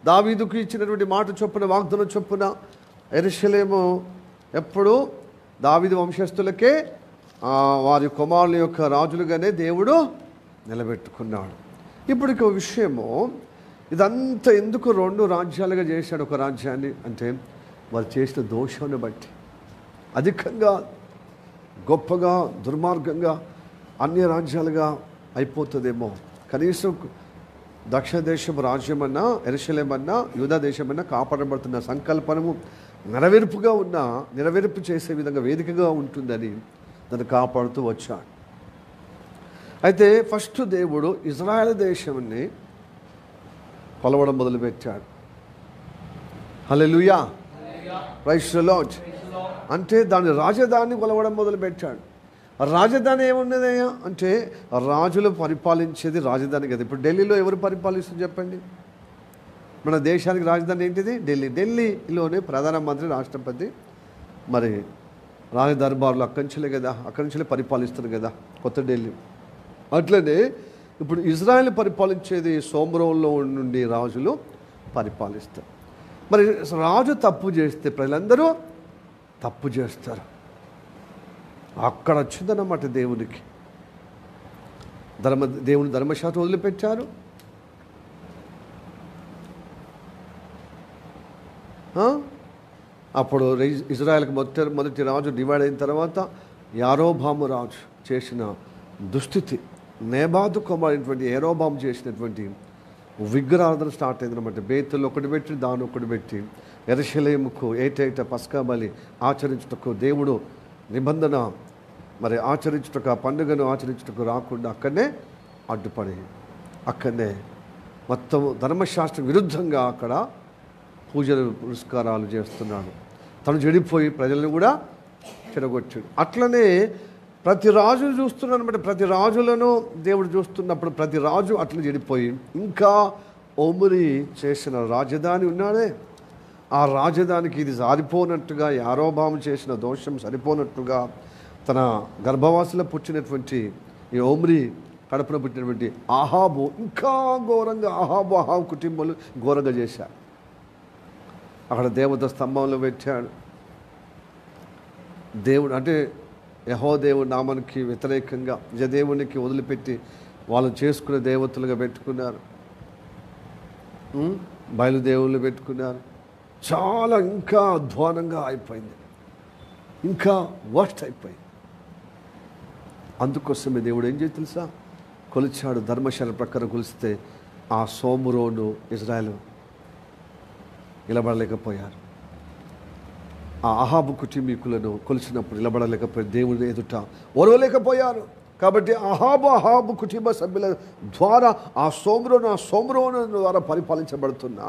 దావీదుకు ఇచ్చినటువంటి మాట చొప్పున, వాగ్దానం చొప్పున యెరూషలేము ఎప్పుడు దావీదు వంశస్థులకే వారి కుమారుల యొక్క రాజులుగానే దేవుడు నిలబెట్టుకున్నాడు. ఇప్పుడు ఒక విషయము, ఇదంతా ఎందుకు 2 రాజ్యాలుగా చేశాడు ఒక రాజ్యాన్ని అంటే, వారు చేసిన దోషాన్ని బట్టి అధికంగా గొప్పగా దుర్మార్గంగా అన్య రాజ్యాలుగా అయిపోతుందేమో. కనీసం దక్షిణ దేశం రాజ్యమన్నా, యెరూషలేమన్నా, యూదా దేశమన్నా కాపాడబడుతున్న సంకల్పనము నెరవేర్పు చేసే విధంగా వేదికగా ఉంటుందని దాన్ని కాపాడుతూ వచ్చాడు. అయితే ఫస్ట్ దేవుడు ఇజ్రాయెల్ దేశాన్ని కొలవడం మొదలుపెట్టాడు. హల్లెలూయా, ప్రైజ్ ది లార్డ్. అంటే దాని రాజధాని కొలవడం మొదలుపెట్టాడు. రాజధాని ఏమున్నదయ్యా అంటే, రాజులు పరిపాలించేది రాజధాని కదా. ఇప్పుడు ఢిల్లీలో ఎవరు పరిపాలిస్తుంది చెప్పండి? మన దేశానికి రాజధాని ఏంటిది? ఢిల్లీలోనే ప్రధానమంత్రి, రాష్ట్రపతి, మరి రాజదర్బార్లు అక్కడి నుంచే కదా, అక్కడి నుంచే పరిపాలిస్తారు కదా కొత్త ఢిల్లీ. అట్లనే ఇప్పుడు ఇజ్రాయెల్ పరిపాలించేది సోమ్రోన్లో నుండి రాజులు పరిపాలిస్తారు. మరి రాజు తప్పు చేస్తే ప్రజలందరూ తప్పు చేస్తారు. అక్కడ వచ్చిందన్నమాట దేవుని ధర్మశాస్త్రం వదిలిపెట్టారు. అప్పుడు ఇజ్రాయెల్కి మొదటి రాజు డివైడ్ అయిన తర్వాత యారోబాము రాజు చేసిన దుస్థితి, నేబాతు కుమారుడైనటువంటి యెరోబాము చేసినటువంటి విగ్రహారాధన స్టార్ట్ అయిందన్నమాట. బేతుల్లో ఒకటి పెట్టి, దాని ఒకటి పెట్టి, యెరూషలేముకు ఏటేట పస్కా బలి ఆచరించుటకు దేవుడు నిబంధన మరి ఆచరించుటకు, ఆ పండుగను ఆచరించుటకు రాకుండా అక్కడనే అడ్డుపడి, అక్కడనే మొత్తం ధర్మశాస్త్రం విరుద్ధంగా అక్కడ పూజలు పురస్కారాలు చేస్తున్నాడు. తను చెడిపోయి ప్రజలను కూడా చెడగొట్టాడు. అట్లనే ప్రతి రాజు చూస్తున్నాడు అనమాట. ప్రతి రాజులను దేవుడు చూస్తున్నప్పుడు ప్రతి రాజు అట్లా చెడిపోయి, ఇంకా ఒమ్రీ చేసిన రాజధాని ఉన్నాడే, ఆ రాజధానికి ఇది సరిపోనట్టుగా, యారోబాము చేసిన దోషం సరిపోనట్టుగా తన గర్భవాసంలో పుట్టినటువంటి ఈ ఓమ్రి కడుపున పుట్టినటువంటి ఆహాబు ఇంకా ఘోరంగా ఆహాబు కుటుంబాలు ఘోరంగా చేశారు. అక్కడ దేవత స్తంభంలో పెట్టాడు. దేవుడు అంటే యెహోవాదేవుడి నామానికి వ్యతిరేకంగా నిజదేవునికి వదిలిపెట్టి వాళ్ళు చేసుకునే దేవతలుగా పెట్టుకున్నారు. బయలుదేవుళ్ళు పెట్టుకున్నారు. చాలా ఇంకా అధ్వానంగా అయిపోయింది, ఇంకా వర్స్ట్ అయిపోయింది. అందుకోసమే దేవుడు ఏం చేసి తెలుసా, కొలిచాడు. ధర్మశాల ప్రకారం కొలిస్తే ఆ సోమురోను ఇజ్రాయెల్ నిలబడలేకపోయారు. ఆ అహాబు కుటుంబీకులను కొలిచినప్పుడు నిలబడలేకపోయారు, దేవుని ఎదుట ఓర్వలేకపోయారు. కాబట్టి అహాబు కుటుంబ సభ్యుల ద్వారా ఆ సోమ్రోను ద్వారా పరిపాలించబడుతున్న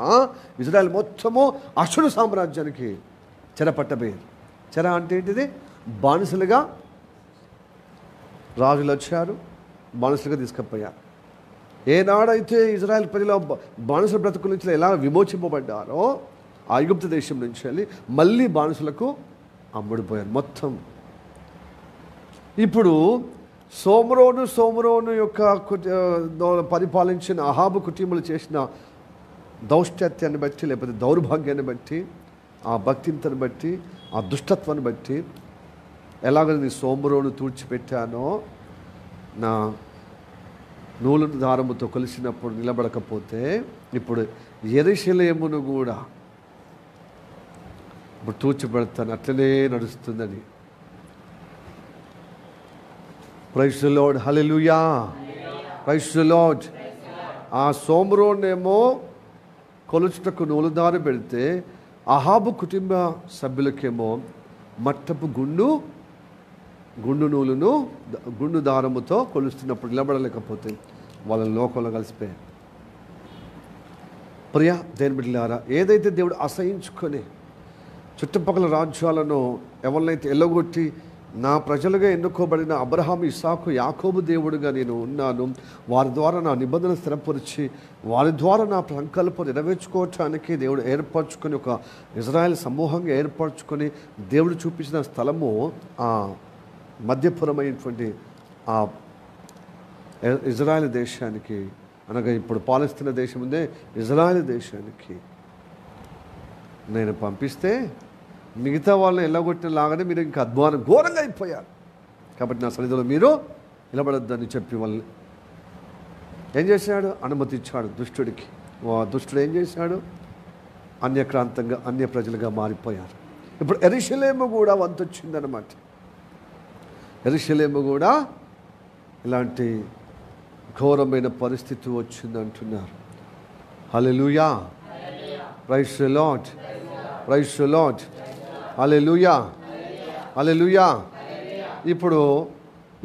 ఇజ్రాయెల్ మొత్తము అషూరు సామ్రాజ్యానికి చెరపట్టబోయారు. చెర అంటే ఏంటిది? బానిసలుగా రాజులు వచ్చారు, బానిసలుగా తీసుకుపోయారు. ఏనాడైతే ఇజ్రాయెల్ ప్రజల బానిసల బ్రతుకుల నుంచి ఎలా విమోచింపబడ్డారో ఆ ఐగుప్తు దేశం నుంచి వెళ్ళి మళ్ళీ బానిసలకు అమ్ముడిపోయారు మొత్తం. ఇప్పుడు సోమ్రోను యొక్క పరిపాలించిన అహాబు కుటుంబాలు చేసిన దౌష్ట్యాన్ని బట్టి, లేకపోతే దౌర్భాగ్యాన్ని బట్టి, ఆ భక్తిని బట్టి, ఆ దుష్టత్వాన్ని బట్టి ఎలాగ నీ సోమ్రోను తూడ్చిపెట్టానో, నా నూలు దారముతో కొలిసినప్పుడు నిలబడకపోతే ఇప్పుడు యెరూషలేమును కూడా ఇప్పుడు తూచిపెడతాను, అట్లనే నడుస్తుందని. Praise the Lord, hallelujah, praise the Lord. ఆ సోమ్రోనేమో కొలుచుటకు నూలుదారు పెడితే అహాబు కుటుంబ సభ్యులకేమో మట్టపు గుండు నూలును గుండు దారముతో కొలుస్తున్నప్పుడు నిలబడలేకపోతే వాళ్ళ లోకంలో కలిసిపోయారు. ప్రియ దేని బిడ్డలారా, ఏదైతే దేవుడు అసహించుకొని చుట్టుపక్కల రాజ్యాలను ఎవరినైతే ఎల్లగొట్టి నా ప్రజలుగా ఎన్నుకోబడిన అబ్రహాము, ఇస్సాకు, యాకోబు దేవుడుగా నేను ఉన్నాను, వారి ద్వారా నా నిబంధన స్థిరపరిచి వారి ద్వారా నా సంకల్పం నెరవేర్చుకోవటానికి దేవుడు ఏర్పరచుకొని ఒక ఇజ్రాయెల్ సమూహంగా ఏర్పరచుకొని దేవుడు చూపించిన స్థలము ఆ మధ్యపురమైనటువంటి ఆ ఇజ్రాయెల్ దేశానికి, అనగా ఇప్పుడు పాలస్తీనా దేశం ఉందే ఇజ్రాయెల్ దేశానికి నేను పంపిస్తే మిగతా వాళ్ళని ఎల్లగొట్టిన లాగానే మీరు ఇంకా అధ్వానం ఘోరంగా అయిపోయారు. కాబట్టి నా సన్నిధిలో మీరు నిలబడొద్దని చెప్పి వాళ్ళని ఏం చేశాడు? అనుమతి ఇచ్చాడు దుష్టుడికి. దుష్టుడు ఏం చేశాడు? అన్యక్రాంతంగా అన్య ప్రజలుగా మారిపోయారు. ఇప్పుడు యెరూషలేము కూడా వంతొచ్చిందనమాట. యెరూషలేము కూడా ఇలాంటి ఘోరమైన పరిస్థితి వచ్చిందంటున్నారు. హల్లెలూయా, praise the Lord, praise the Lord, హల్లెలూయా, హల్లెలూయా. ఇప్పుడు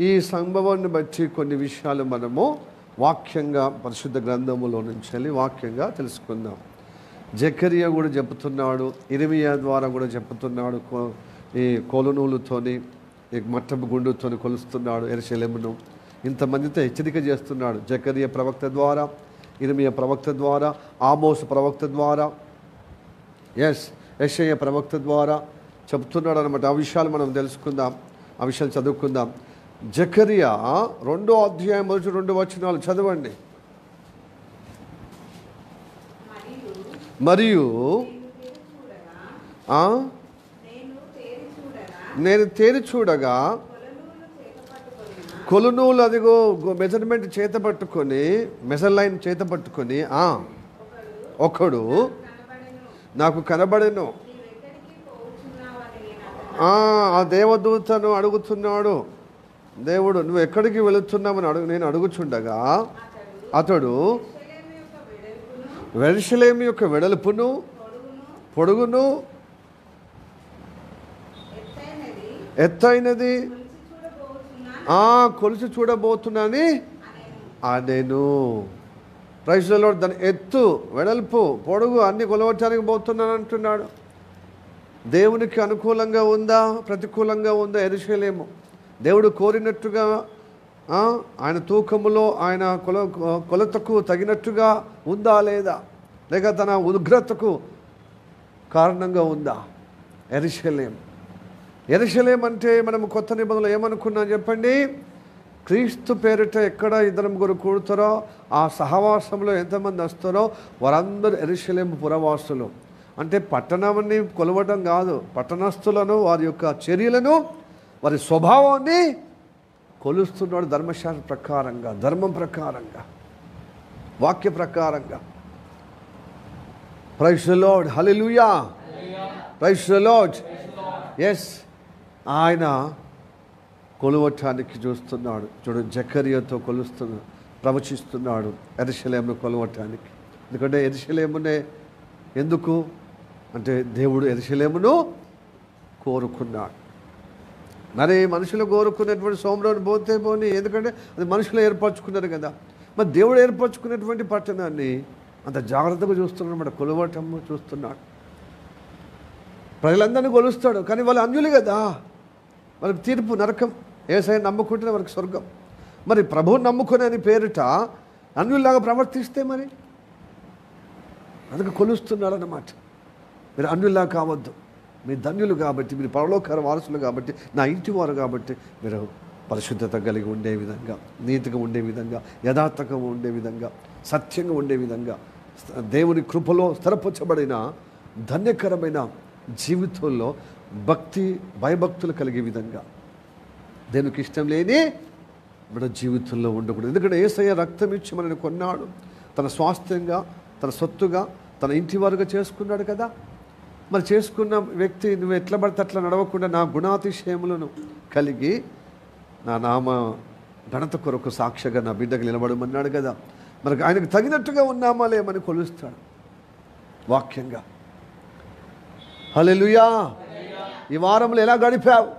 ఈ సంభవాన్ని బట్టి కొన్ని విషయాలు మనము వాక్యంగా పరిశుద్ధ గ్రంథములో నుంచి వెళ్ళి వాక్యంగా తెలుసుకుందాం. జకరియా కూడా చెప్తున్నాడు, ఇర్మియా ద్వారా కూడా చెప్తున్నాడు. ఈ కొలనూలుతోని, ఈ మట్టపు గుండుతోని కొలుస్తున్నాడు యెరూషలేమును. ఇంతమందితో హెచ్చరిక చేస్తున్నాడు. జకరియా ప్రవక్త ద్వారా, ఇర్మియా ప్రవక్త ద్వారా, ఆమోసు ప్రవక్త ద్వారా, యెషయా ప్రవక్త ద్వారా చెప్తున్నాడు అనమాట. ఆ విషయాలు మనం తెలుసుకుందాం, ఆ విషయాలు చదువుకుందాం. జకరియా 2వ అధ్యాయం 1-2 వచనాలు చదవండి. మరియు నేను తేరి చూడగా కొలునూలు, అదిగో మెజర్మెంట్ చేత పట్టుకొని, మెజర్ లైన్ చేత పట్టుకొని ఒకడు నాకు కనబడెను. ఆ దేవదూతను అడుగుతున్నాడు. దేవుడు, నువ్వు ఎక్కడికి వెళుతున్నావని నేను అడుగుచుండగా అతడు యెరూషలేము యొక్క వెడల్పును పొడుగును ఎత్తైనది కొలిచి చూడబోతున్నాని నేను. Praise the Lord. దాని ఎత్తు, వెడల్పు, పొడుగు అన్ని కొలవటానికి పోతున్నాను అంటున్నాడు. దేవునికి అనుకూలంగా ఉందా, ప్రతికూలంగా ఉందా యెరూషలేము? దేవుడు కోరినట్టుగా ఆయన తూకములో ఆయన కొలతకు తగినట్టుగా ఉందా లేదా, లేక తన ఉగ్రతకు కారణంగా ఉందా యెరూషలేము? యెరూషలేము అంటే మనం కొత్త నిబంధనలో ఏమనుకున్నాం చెప్పండి? క్రీస్తు పేరిట ఎక్కడ ఇద్దరు ముగ్గురు కూడుతారో ఆ సహవాసంలో ఎంతమంది వస్తారో వారందరూ యెరూషలేము పురవాసులు. అంటే పట్టణాన్ని కొలవడం కాదు, పట్టణస్థులను వారి యొక్క చర్యలను వారి స్వభావాన్ని కొలుస్తున్నాడు. ధర్మశాస్త్ర ప్రకారంగా, ధర్మం ప్రకారంగా, వాక్య ప్రకారంగా. Praise the Lord, hallelujah, praise the Lord. Yes, ఆయన కొలువటానికి చూస్తున్నాడు. చూడు, జకర్యాతో కొలుస్తున్నాడు, ప్రవచిస్తున్నాడు యెరూషలేమును కొలువటానికి. ఎందుకంటే యెరూషలేమునే ఎందుకు అంటే దేవుడు యెరూషలేమును కోరుకున్నాడు. మరి మనుషులు కోరుకునేటువంటి సోమరోని పోతే పోని, ఎందుకంటే అది మనుషులు ఏర్పరచుకున్నారు కదా. మరి దేవుడు ఏర్పరచుకునేటువంటి పట్టణాన్ని అంత జాగ్రత్తగా చూస్తున్నాడు అన్నమాట. కొలవటము చూస్తున్నాడు. ప్రజలందరినీ కొలుస్తాడు, కానీ వాళ్ళు అన్యులు కదా. వాళ్ళకి తీర్పు నరకం. యేసయ్యను నమ్ముకుంటేనే వారికి స్వర్గం. మరి ప్రభువుని నమ్ముకునే అని పేరిట అన్యుల్లాగా ప్రవర్తిస్తే మరి అందుకు కొలుస్తున్నాడు అన్నమాట. మీరు అన్యుల్లా కావద్దు, మీరు ధన్యులు కాబట్టి, మీరు పరలోక వారసులు కాబట్టి, నా ఇంటి వారు కాబట్టి మీరు పరిశుద్ధత కలిగి ఉండే విధంగా, నీతిగా ఉండే విధంగా, యథార్థంగా ఉండే విధంగా, సత్యంగా ఉండే విధంగా, దేవుని కృపలో స్థిరపరచబడిన ధన్యకరమైన జీవితంలో భక్తి భయభక్తులు కలిగే విధంగా, దేవునికి ఇష్టం లేని మన జీవితంలో ఉండకూడదు. ఎందుకంటే యేసయ్య రక్తం ఇచ్చి మనల్ని కొన్నాడు, తన స్వాస్థ్యంగా, తన సొత్తుగా, తన ఇంటి వారుగా చేసుకున్నాడు కదా. మరి చేసుకున్న వ్యక్తి నువ్వు ఎట్లా పడితే అట్లా నడవకుండా నా గుణాతిశయములను కలిగి నా నామ ఘనత కొరకు సాక్షిగా నా బిడ్డకు నిలబడమన్నాడు కదా. మరి ఆయనకు తగినట్టుగా ఉన్నామా లేమని కొలుస్తాడు వాక్యంగా. హల్లెలూయా. ఈ వారంలో ఎలా గడిపావు?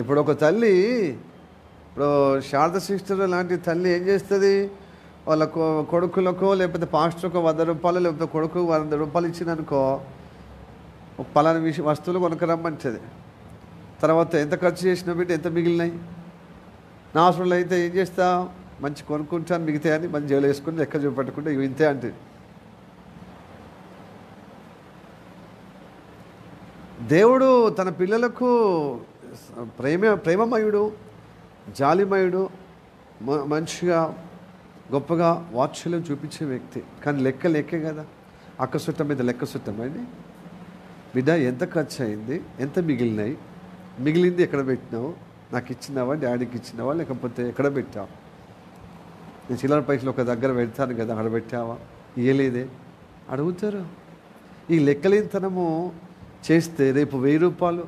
ఇప్పుడు ఒక తల్లి, ఇప్పుడు శారద సిస్టర్ లాంటి తల్లి ఏం చేస్తుంది? వాళ్ళ కొడుకులకో లేకపోతే పాస్టర్కో 100 రూపాయలు, లేకపోతే కొడుకు 100 రూపాయలు ఇచ్చిననుకో ఒక పలానా వస్తువులు కొనుక్కరమ్మంటుంది. తర్వాత ఎంత ఖర్చు చేసినా బిడ్డ ఎంత మిగిలినాయి? నా అవసరంలో అయితే ఏం చేస్తా, మంచి కొనుక్కుంటాను మిగతా అని మంచి జైలు వేసుకుని లెక్క చూపెట్టుకుంటే ఇవి ఇంతే అంటే. దేవుడు తన పిల్లలకు ప్రేమమయుడు, జాలిమయుడు, మంచిగా గొప్పగా వాత్సల్యం చూపించే వ్యక్తి. కానీ లెక్కే కదా. అక్క సుట్టం మీద లెక్క సుట్టమండి. బిడ్డ ఎంత ఖర్చు అయింది, ఎంత మిగిలినాయి, మిగిలింది ఎక్కడ పెట్టినావు, నాకు ఇచ్చినావా, డాడీకి ఇచ్చినావా, లేకపోతే ఎక్కడ పెట్టావు? నేను చిల్లర పైసలు ఒక దగ్గర పెడతాను కదా, అక్కడ పెట్టావా, ఇయ్యలేదే అడుగుతారు. ఈ లెక్కలేనితనము చేస్తే రేపు 1000 రూపాయలు,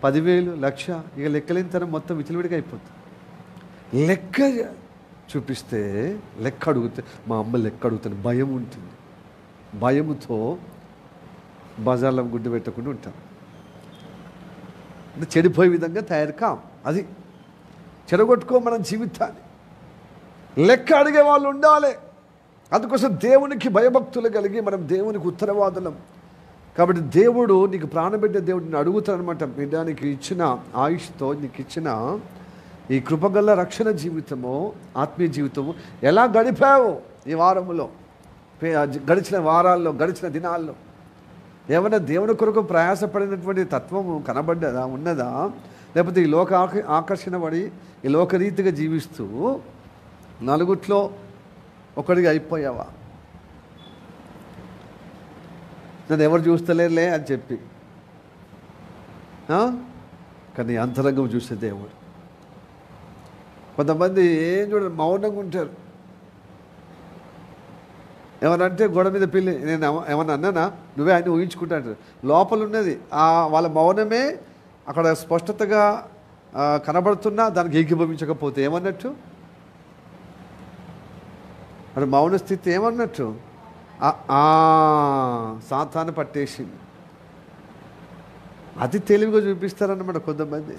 10,000, 1,00,000 ఇక లెక్కలేనితనం మొత్తం విచలవిడిగా అయిపోతుంది. లెక్క చూపిస్తే, లెక్క అడిగితే మా అమ్మ లెక్క అడుగుతాను భయం ఉంటుంది. భయముతో బజార్లో గుడ్డు పెట్టకుండా ఉంటాం. అంటే చెడిపోయే విధంగా తయారు కాం. అది చెడగొట్టుకో మన జీవితాన్ని. లెక్క అడిగే వాళ్ళు ఉండాలి. అందుకోసం దేవునికి భయభక్తులు కలిగి మనం దేవునికి ఉత్తరవాదులం. కాబట్టి దేవుడు నీకు ప్రాణబిడ్డ దేవుడిని అడుగుతాడనమాట. బిడ్డ నీకు ఇచ్చిన ఆయుష్తో, నీకు ఇచ్చిన ఈ కృపగల్ల రక్షణ జీవితము, ఆత్మీయ జీవితము ఎలా గడిపావు ఈ వారంలో, గడిచిన వారాల్లో, గడిచిన దినాల్లో? ఏమైనా దేవుని కొరకు ప్రయాసపడినటువంటి తత్వము కనబడ్డదా, ఉన్నదా? లేకపోతే ఈ లోక ఆకర్షణ పడి ఈ లోకరీతిగా జీవిస్తూ నలుగుట్లో ఒకడిగా అయిపోయావా? నన్ను ఎవరు చూస్తలేరులే అని చెప్పి, కానీ అంతరంగం చూసే దేవుడు. కొంతమంది ఏం చూడండి, మౌనంగా ఉంటారు. ఏమనంటే గోడ మీద పిల్లి, నేను ఏమన్నా అన్నానా, నువ్వే ఆయన ఊహించుకుంటాడు. లోపల ఉన్నది వాళ్ళ మౌనమే అక్కడ స్పష్టతగా కనబడుతున్నా దానికి ఏకీభవించకపోతే ఏమన్నట్టు? అది మౌన స్థితి ఏమన్నట్టు? సాతాను పట్టేసింది. అది తెలివిగా చూపిస్తారన్నమాట కొంతమంది.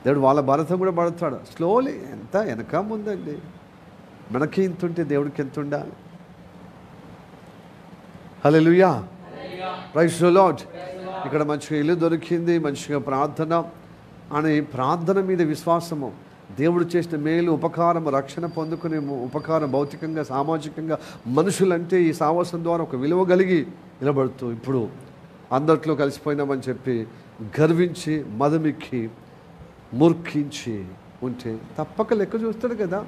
దేవుడు వాళ్ళ భారతం కూడా పడతాడు స్లోలీ. ఎంత వెనక ముందండి. మనకి ఇంత ఉంటే దేవుడికి ఎంత ఉండాలి? హల్లెలూయా, ప్రైజ్ ది లార్డ్. ఇక్కడ మంచిగా ఇల్లు దొరికింది, మంచిగా ప్రార్థన అని, ప్రార్థన మీద విశ్వాసము, దేవుడు చేసిన మేలు, ఉపకారము, రక్షణ పొందుకునే ఉపకారం, భౌతికంగా, సామాజికంగా, మనుషులంటే ఈ సావాసం ద్వారా ఒక విలువ కలిగి నిలబడుతూ ఇప్పుడు అందరిలో కలిసిపోయినామని చెప్పి గర్వించి మదమిక్కి మూర్ఖించి ఉంటే తప్పక లెక్క చూస్తాడు కదా.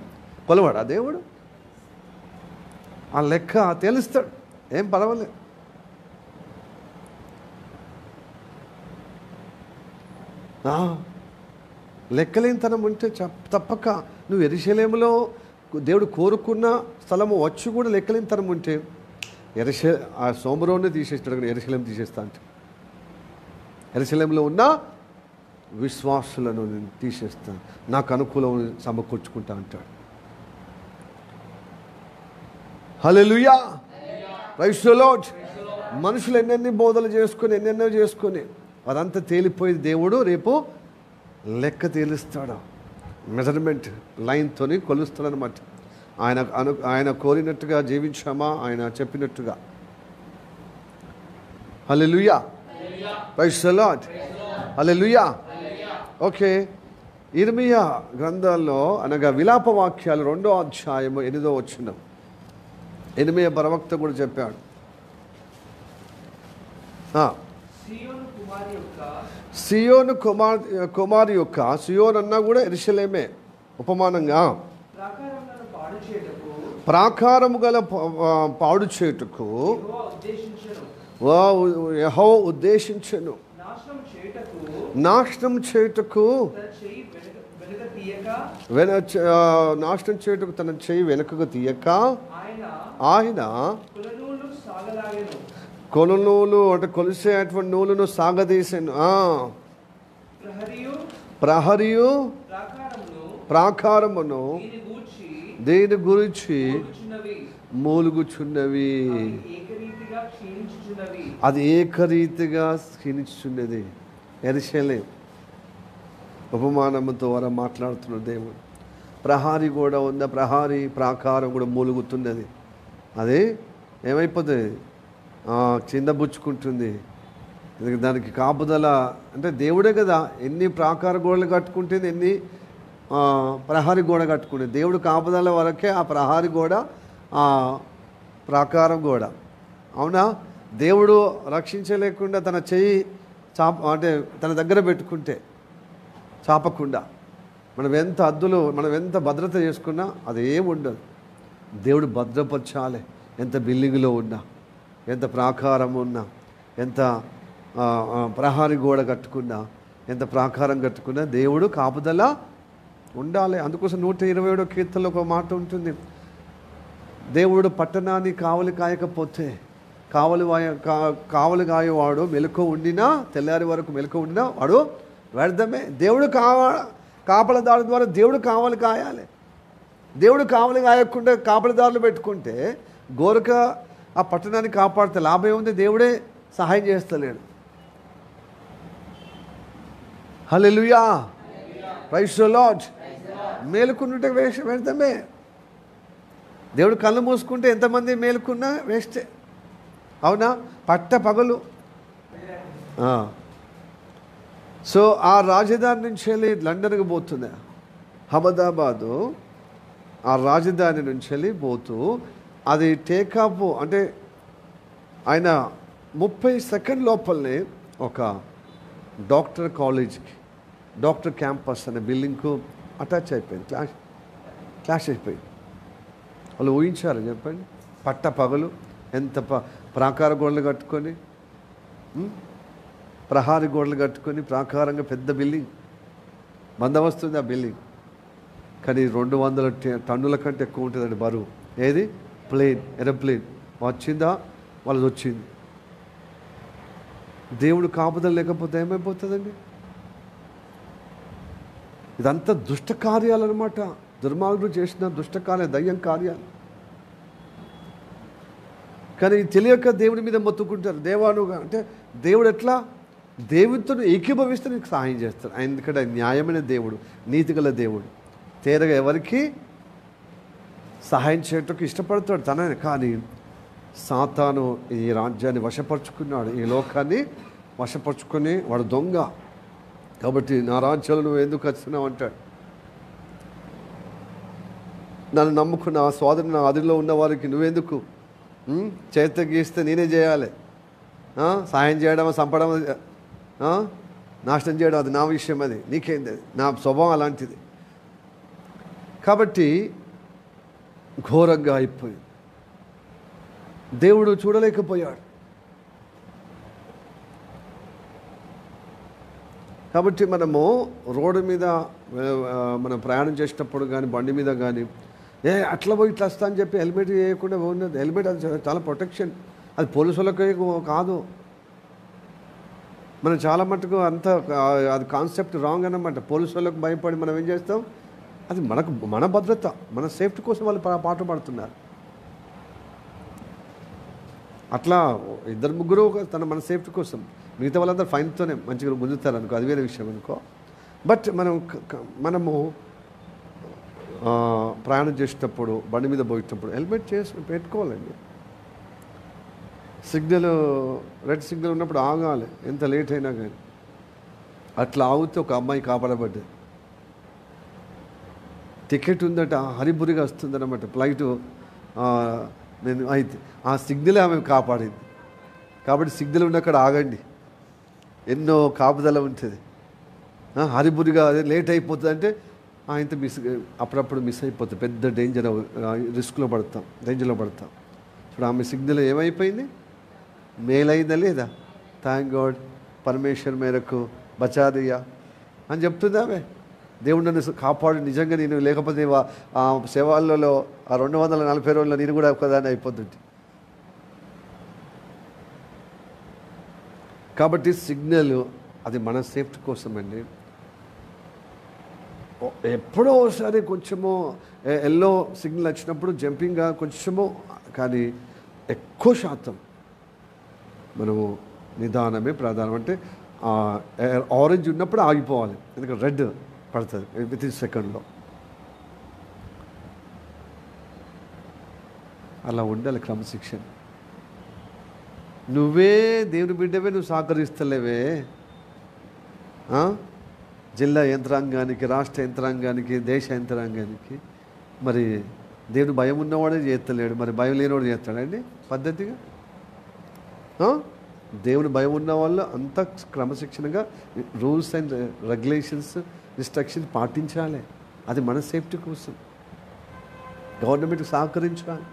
కొలవాడా దేవుడు? ఆ లెక్క తెలుస్తాడు, ఏం పర్వాలేదు. లెక్కలేనితనం ఉంటే తప్పక నువ్వు యెరూషలేములో దేవుడు కోరుకున్న స్థలము వచ్చి కూడా లెక్కలేనితనం ఉంటే ఆ సోమరోనే తీసేస్తాడు కానీ యెరూషలేం తీసేస్తా అంటే యెరూషలేంలో ఉన్న విశ్వాసులను నేను తీసేస్తాను, నాకు అనుకూలం సమకూర్చుకుంటా అంటాడు. హల్లెలూయా, ప్రైజ్ ది లార్డ్. మనుషులు ఎన్నెన్ని బోధలు చేసుకొని ఎన్నెన్నో చేసుకొని అదంతా తేలిపోయి దేవుడు రేపు లెక్క తేలుస్తాడు. మెజర్మెంట్ లైన్తో కొలుస్తాడు అనమాట. ఆయన కోరినట్టుగా జీవించామా, ఆయన చెప్పినట్టుగా. హల్లెలూయా, ప్రైజ్ ది లార్డ్, హల్లెలూయా. ఓకే, ఇర్మియా గ్రంథాల్లో అనగా విలాప వాక్యాలు 2వ అధ్యాయము 8వ వచనం ఇర్మియా ప్రవక్త కూడా చెప్పాడు. సియోను కుమారి యొక్క, సియోన్ అన్నా కూడా యెరూషలేమే ఉపమానంగా, ప్రాకారము గల పాడు చేటుకు యెహోవా ఉద్దేశించెను, నాశనం చేయుటకు నాశనం చేయుటకు తన చెయ్యి వెనుకకు తీయక ఆయన కొలనూలు అంటే కొలిసేటువంటి నూలును సాగదీశాను. ప్రహరియు ప్రాకారమును దేని గురించి మూలుగుచున్నవి, అది ఏకరీతిగా క్షీణించుచున్నది. యెరూషలేం ఉపమానము ద్వారా మాట్లాడుతున్న దేవుడు. ప్రహారీ కూడా ఉన్న ప్రహారీ ప్రాకారం కూడా మూలుగుతున్నది. అది ఏమైపోతుంది, చిందబుచ్చుకుంటుంది. దానికి కాపుదల అంటే దేవుడే కదా. ఎన్ని ప్రాకార గోడలు కట్టుకుంటుంది, ఎన్ని ప్రహారీ గోడ కట్టుకుంటుంది. దేవుడు కాపుదల వరకే ఆ ప్రహారీ గోడ, ఆ ప్రాకారం గోడ. అవునా? దేవుడు రక్షించలేకుండా తన చెయ్యి అంటే తన దగ్గర పెట్టుకుంటే చాపకుండా మనం ఎంత భద్రత చేసుకున్నా అది ఏమి ఉండదు. దేవుడు భద్రపరచాలి. ఎంత బిల్డింగ్లో ఉన్నా, ఎంత ప్రాకారం ఉన్నా, ఎంత ప్రహారీ గోడ కట్టుకున్నా, ఎంత ప్రాకారం కట్టుకున్నా దేవుడు కాపుదల ఉండాలి. అందుకోసం 127వ కీర్తనలో ఒక మాట ఉంటుంది, దేవుడు పట్టణాన్ని కావలి కాయకపోతే కావలి కాయవాడు మెలకు ఉండినా, తెల్లారి వరకు మెలకు ఉండినా వాడు వ్యర్థమే. దేవుడు కాపలదారు ద్వారా దేవుడు కావలి కాయాలి. దేవుడు కావలి కాయకుండా కాపలదారులు పెట్టుకుంటే గోరక ఆ పట్టణాన్ని కాపాడితే లాభం ఉంది, దేవుడే సహాయం చేస్తలేడు. హల్లెలూయా, ప్రైజ్ ది లార్డ్. మేలుకుంటే వ్యర్థమే. దేవుడు కళ్ళు మూసుకుంటే ఎంతమంది మేలుకున్నా వేస్టే. అవునా? పట్ట పగలు. సో ఆ రాజధాని నుంచి వెళ్ళి లండన్కి పోతుంది, అహ్మదాబాదు. ఆ రాజధాని నుంచి వెళ్ళి పోతూ అది టేకాఫ్ అంటే ఆయన 30 సెకండ్ లోపలనే ఒక డాక్టర్ కాలేజ్కి, డాక్టర్ క్యాంపస్ అనే బిల్డింగ్కు అటాచ్ అయిపోయింది. క్లాష్ అయిపోయింది. వాళ్ళు ఊహించారు చెప్పండి, పట్ట పగలు ఎంత ప్రాకార గోడలు కట్టుకొని, ప్రహారీ గోడలు కట్టుకొని ప్రాకారంగా పెద్ద బిల్డింగ్ బందవస్తుంది ఆ బిల్డింగ్. కానీ 200 టన్నుల కంటే ఎక్కువ ఉంటుందండి బరువు. ఏది? ఏరోప్లేన్ వచ్చిందా? వాళ్ళది వచ్చింది. దేవుడు కాపుదల లేకపోతే ఏమైపోతుందండి? ఇదంతా దుష్ట కార్యాలు అనమాట. దుర్మార్గుడు చేసిన దుష్ట కార్యాలు, దయ్యం కార్యాలు. కానీ తెలియక దేవుడి మీద మొత్తుకుంటారు. దేవానుగా అంటే దేవుడు ఎట్లా? దేవుడితో ఏకీభవిస్తే నీకు సహాయం చేస్తాడు. ఎందుకంటే న్యాయమైన దేవుడు, నీతిగల దేవుడు. తేరగా ఎవరికి సహాయం చేయటకు ఇష్టపడతాడు తనని. కానీ సాతాను ఈ రాజ్యాన్ని వశపరుచుకున్నాడు, ఈ లోకాన్ని వశపరుచుకొని వాడు దొంగ. కాబట్టి నా రాజ్యంలో నువ్వు ఎందుకు వచ్చినావు అంటాడు. నన్ను నమ్ముకున్న ఆ సోదరుని నా అదిలో ఉన్న వారికి నువ్వెందుకు? చేత గీస్తే నేనే చేయాలి. సాయం చేయడం, చంపడం, నాశనం చేయడం అది నా విషయం, అది నీకేంది, అది నా స్వభావం అలాంటిది. కాబట్టి ఘోరంగా అయిపోయింది. దేవుడు చూడలేకపోయాడు. కాబట్టి మనము రోడ్డు మీద మనం ప్రయాణం చేసేటప్పుడు కానీ బండి మీద కానీ అట్లా పోయి ఇట్లా వస్తా అని చెప్పి హెల్మెట్ వేయకుండా ఉన్నది. హెల్మెట్ అది చాలా ప్రొటెక్షన్, అది పోలీసులకే కాదు. మనం చాలా మటుకు అంత అది కాన్సెప్ట్ రాంగ్ అన్నమాట. పోలీసు వాళ్ళకు భయపడి మనం ఏం చేస్తాం, అది మన భద్రత, మన సేఫ్టీ కోసం వాళ్ళు పాటు పడుతున్నారు. అట్లా ఇద్దరు ముగ్గురు మన సేఫ్టీ కోసం, మిగతా వాళ్ళందరూ ఫైన్తోనే మంచిగా గుంజుతారు అనుకో, అది వేరే విషయం అనుకో. బట్ మనము ప్రయాణం చేసేటప్పుడు బండి మీద పోయేటప్పుడు హెల్మెట్ పెట్టుకోవాలండి. సిగ్నల్ రెడ్ సిగ్నల్ ఉన్నప్పుడు ఆగాలి, ఎంత లేట్ అయినా కానీ. అట్లా ఆగితే ఒక అమ్మాయి కాపాడబడ్డది. టికెట్ ఉందట, హరిబురిగా వస్తుందన్నమాట ఫ్లైటు. నేను అయితే ఆ సిగ్నలే ఆమె కాపాడింది. కాబట్టి సిగ్నల్ ఉన్నక్కడ ఆగండి, ఎన్నో కాపుదల ఉంటుంది. హరిబురిగా అదే లేట్ అయిపోతుంది అంటే ఇంత అప్పుడప్పుడు మిస్ అయిపోతుంది, పెద్ద డేంజర్లో పడతాం. ఇప్పుడు ఆమె సిగ్నల్ ఏమైపోయింది, మేలైందా లేదా, థ్యాంక్ గాడ్, పరమేశ్వర్ మేరకు బచాదియా అని చెప్తుంది ఆమె. దేవుడు నన్ను కాపాడు, నిజంగా నేను లేకపోతే ఆ సేవలలో ఆ 240 రోజుల్లో నేను కూడా ఒకదాన్ని అయిపోతుంది. కాబట్టి సిగ్నల్ అది మన సేఫ్టీ కోసం అండి. ఎప్పుడో ఒకసారి కొంచెము ఎల్లో సిగ్నల్ వచ్చినప్పుడు జంపింగ్గా కొంచెము, కానీ ఎక్కువ శాతం మనము నిదానమే ప్రధానం. అంటే ఆరెంజ్ ఉన్నప్పుడు ఆగిపోవాలి, ఎందుకంటే రెడ్ పడుతుంది వితిన్ సెకండ్లో. అలా ఉండాలి క్రమశిక్షణ. నువ్వే దేవుని బిడ్డవే, నువ్వు సహకరిస్తలేవే జిల్లా యంత్రాంగానికి, రాష్ట్ర యంత్రాంగానికి, దేశ యంత్రాంగానికి. మరి దేవుని భయం ఉన్నవాడే చేస్తలేడు, మరి భయం లేనివాడు చేస్తాడండి పద్ధతిగా? దేవుని భయం ఉన్న వాళ్ళు అంత క్రమశిక్షణగా రూల్స్ అండ్ రెగ్యులేషన్స్, ఇన్స్ట్రక్షన్స్ పాటించాలి. అది మన సేఫ్టీ కోసం. గవర్నమెంట్కి సహకరించాలి,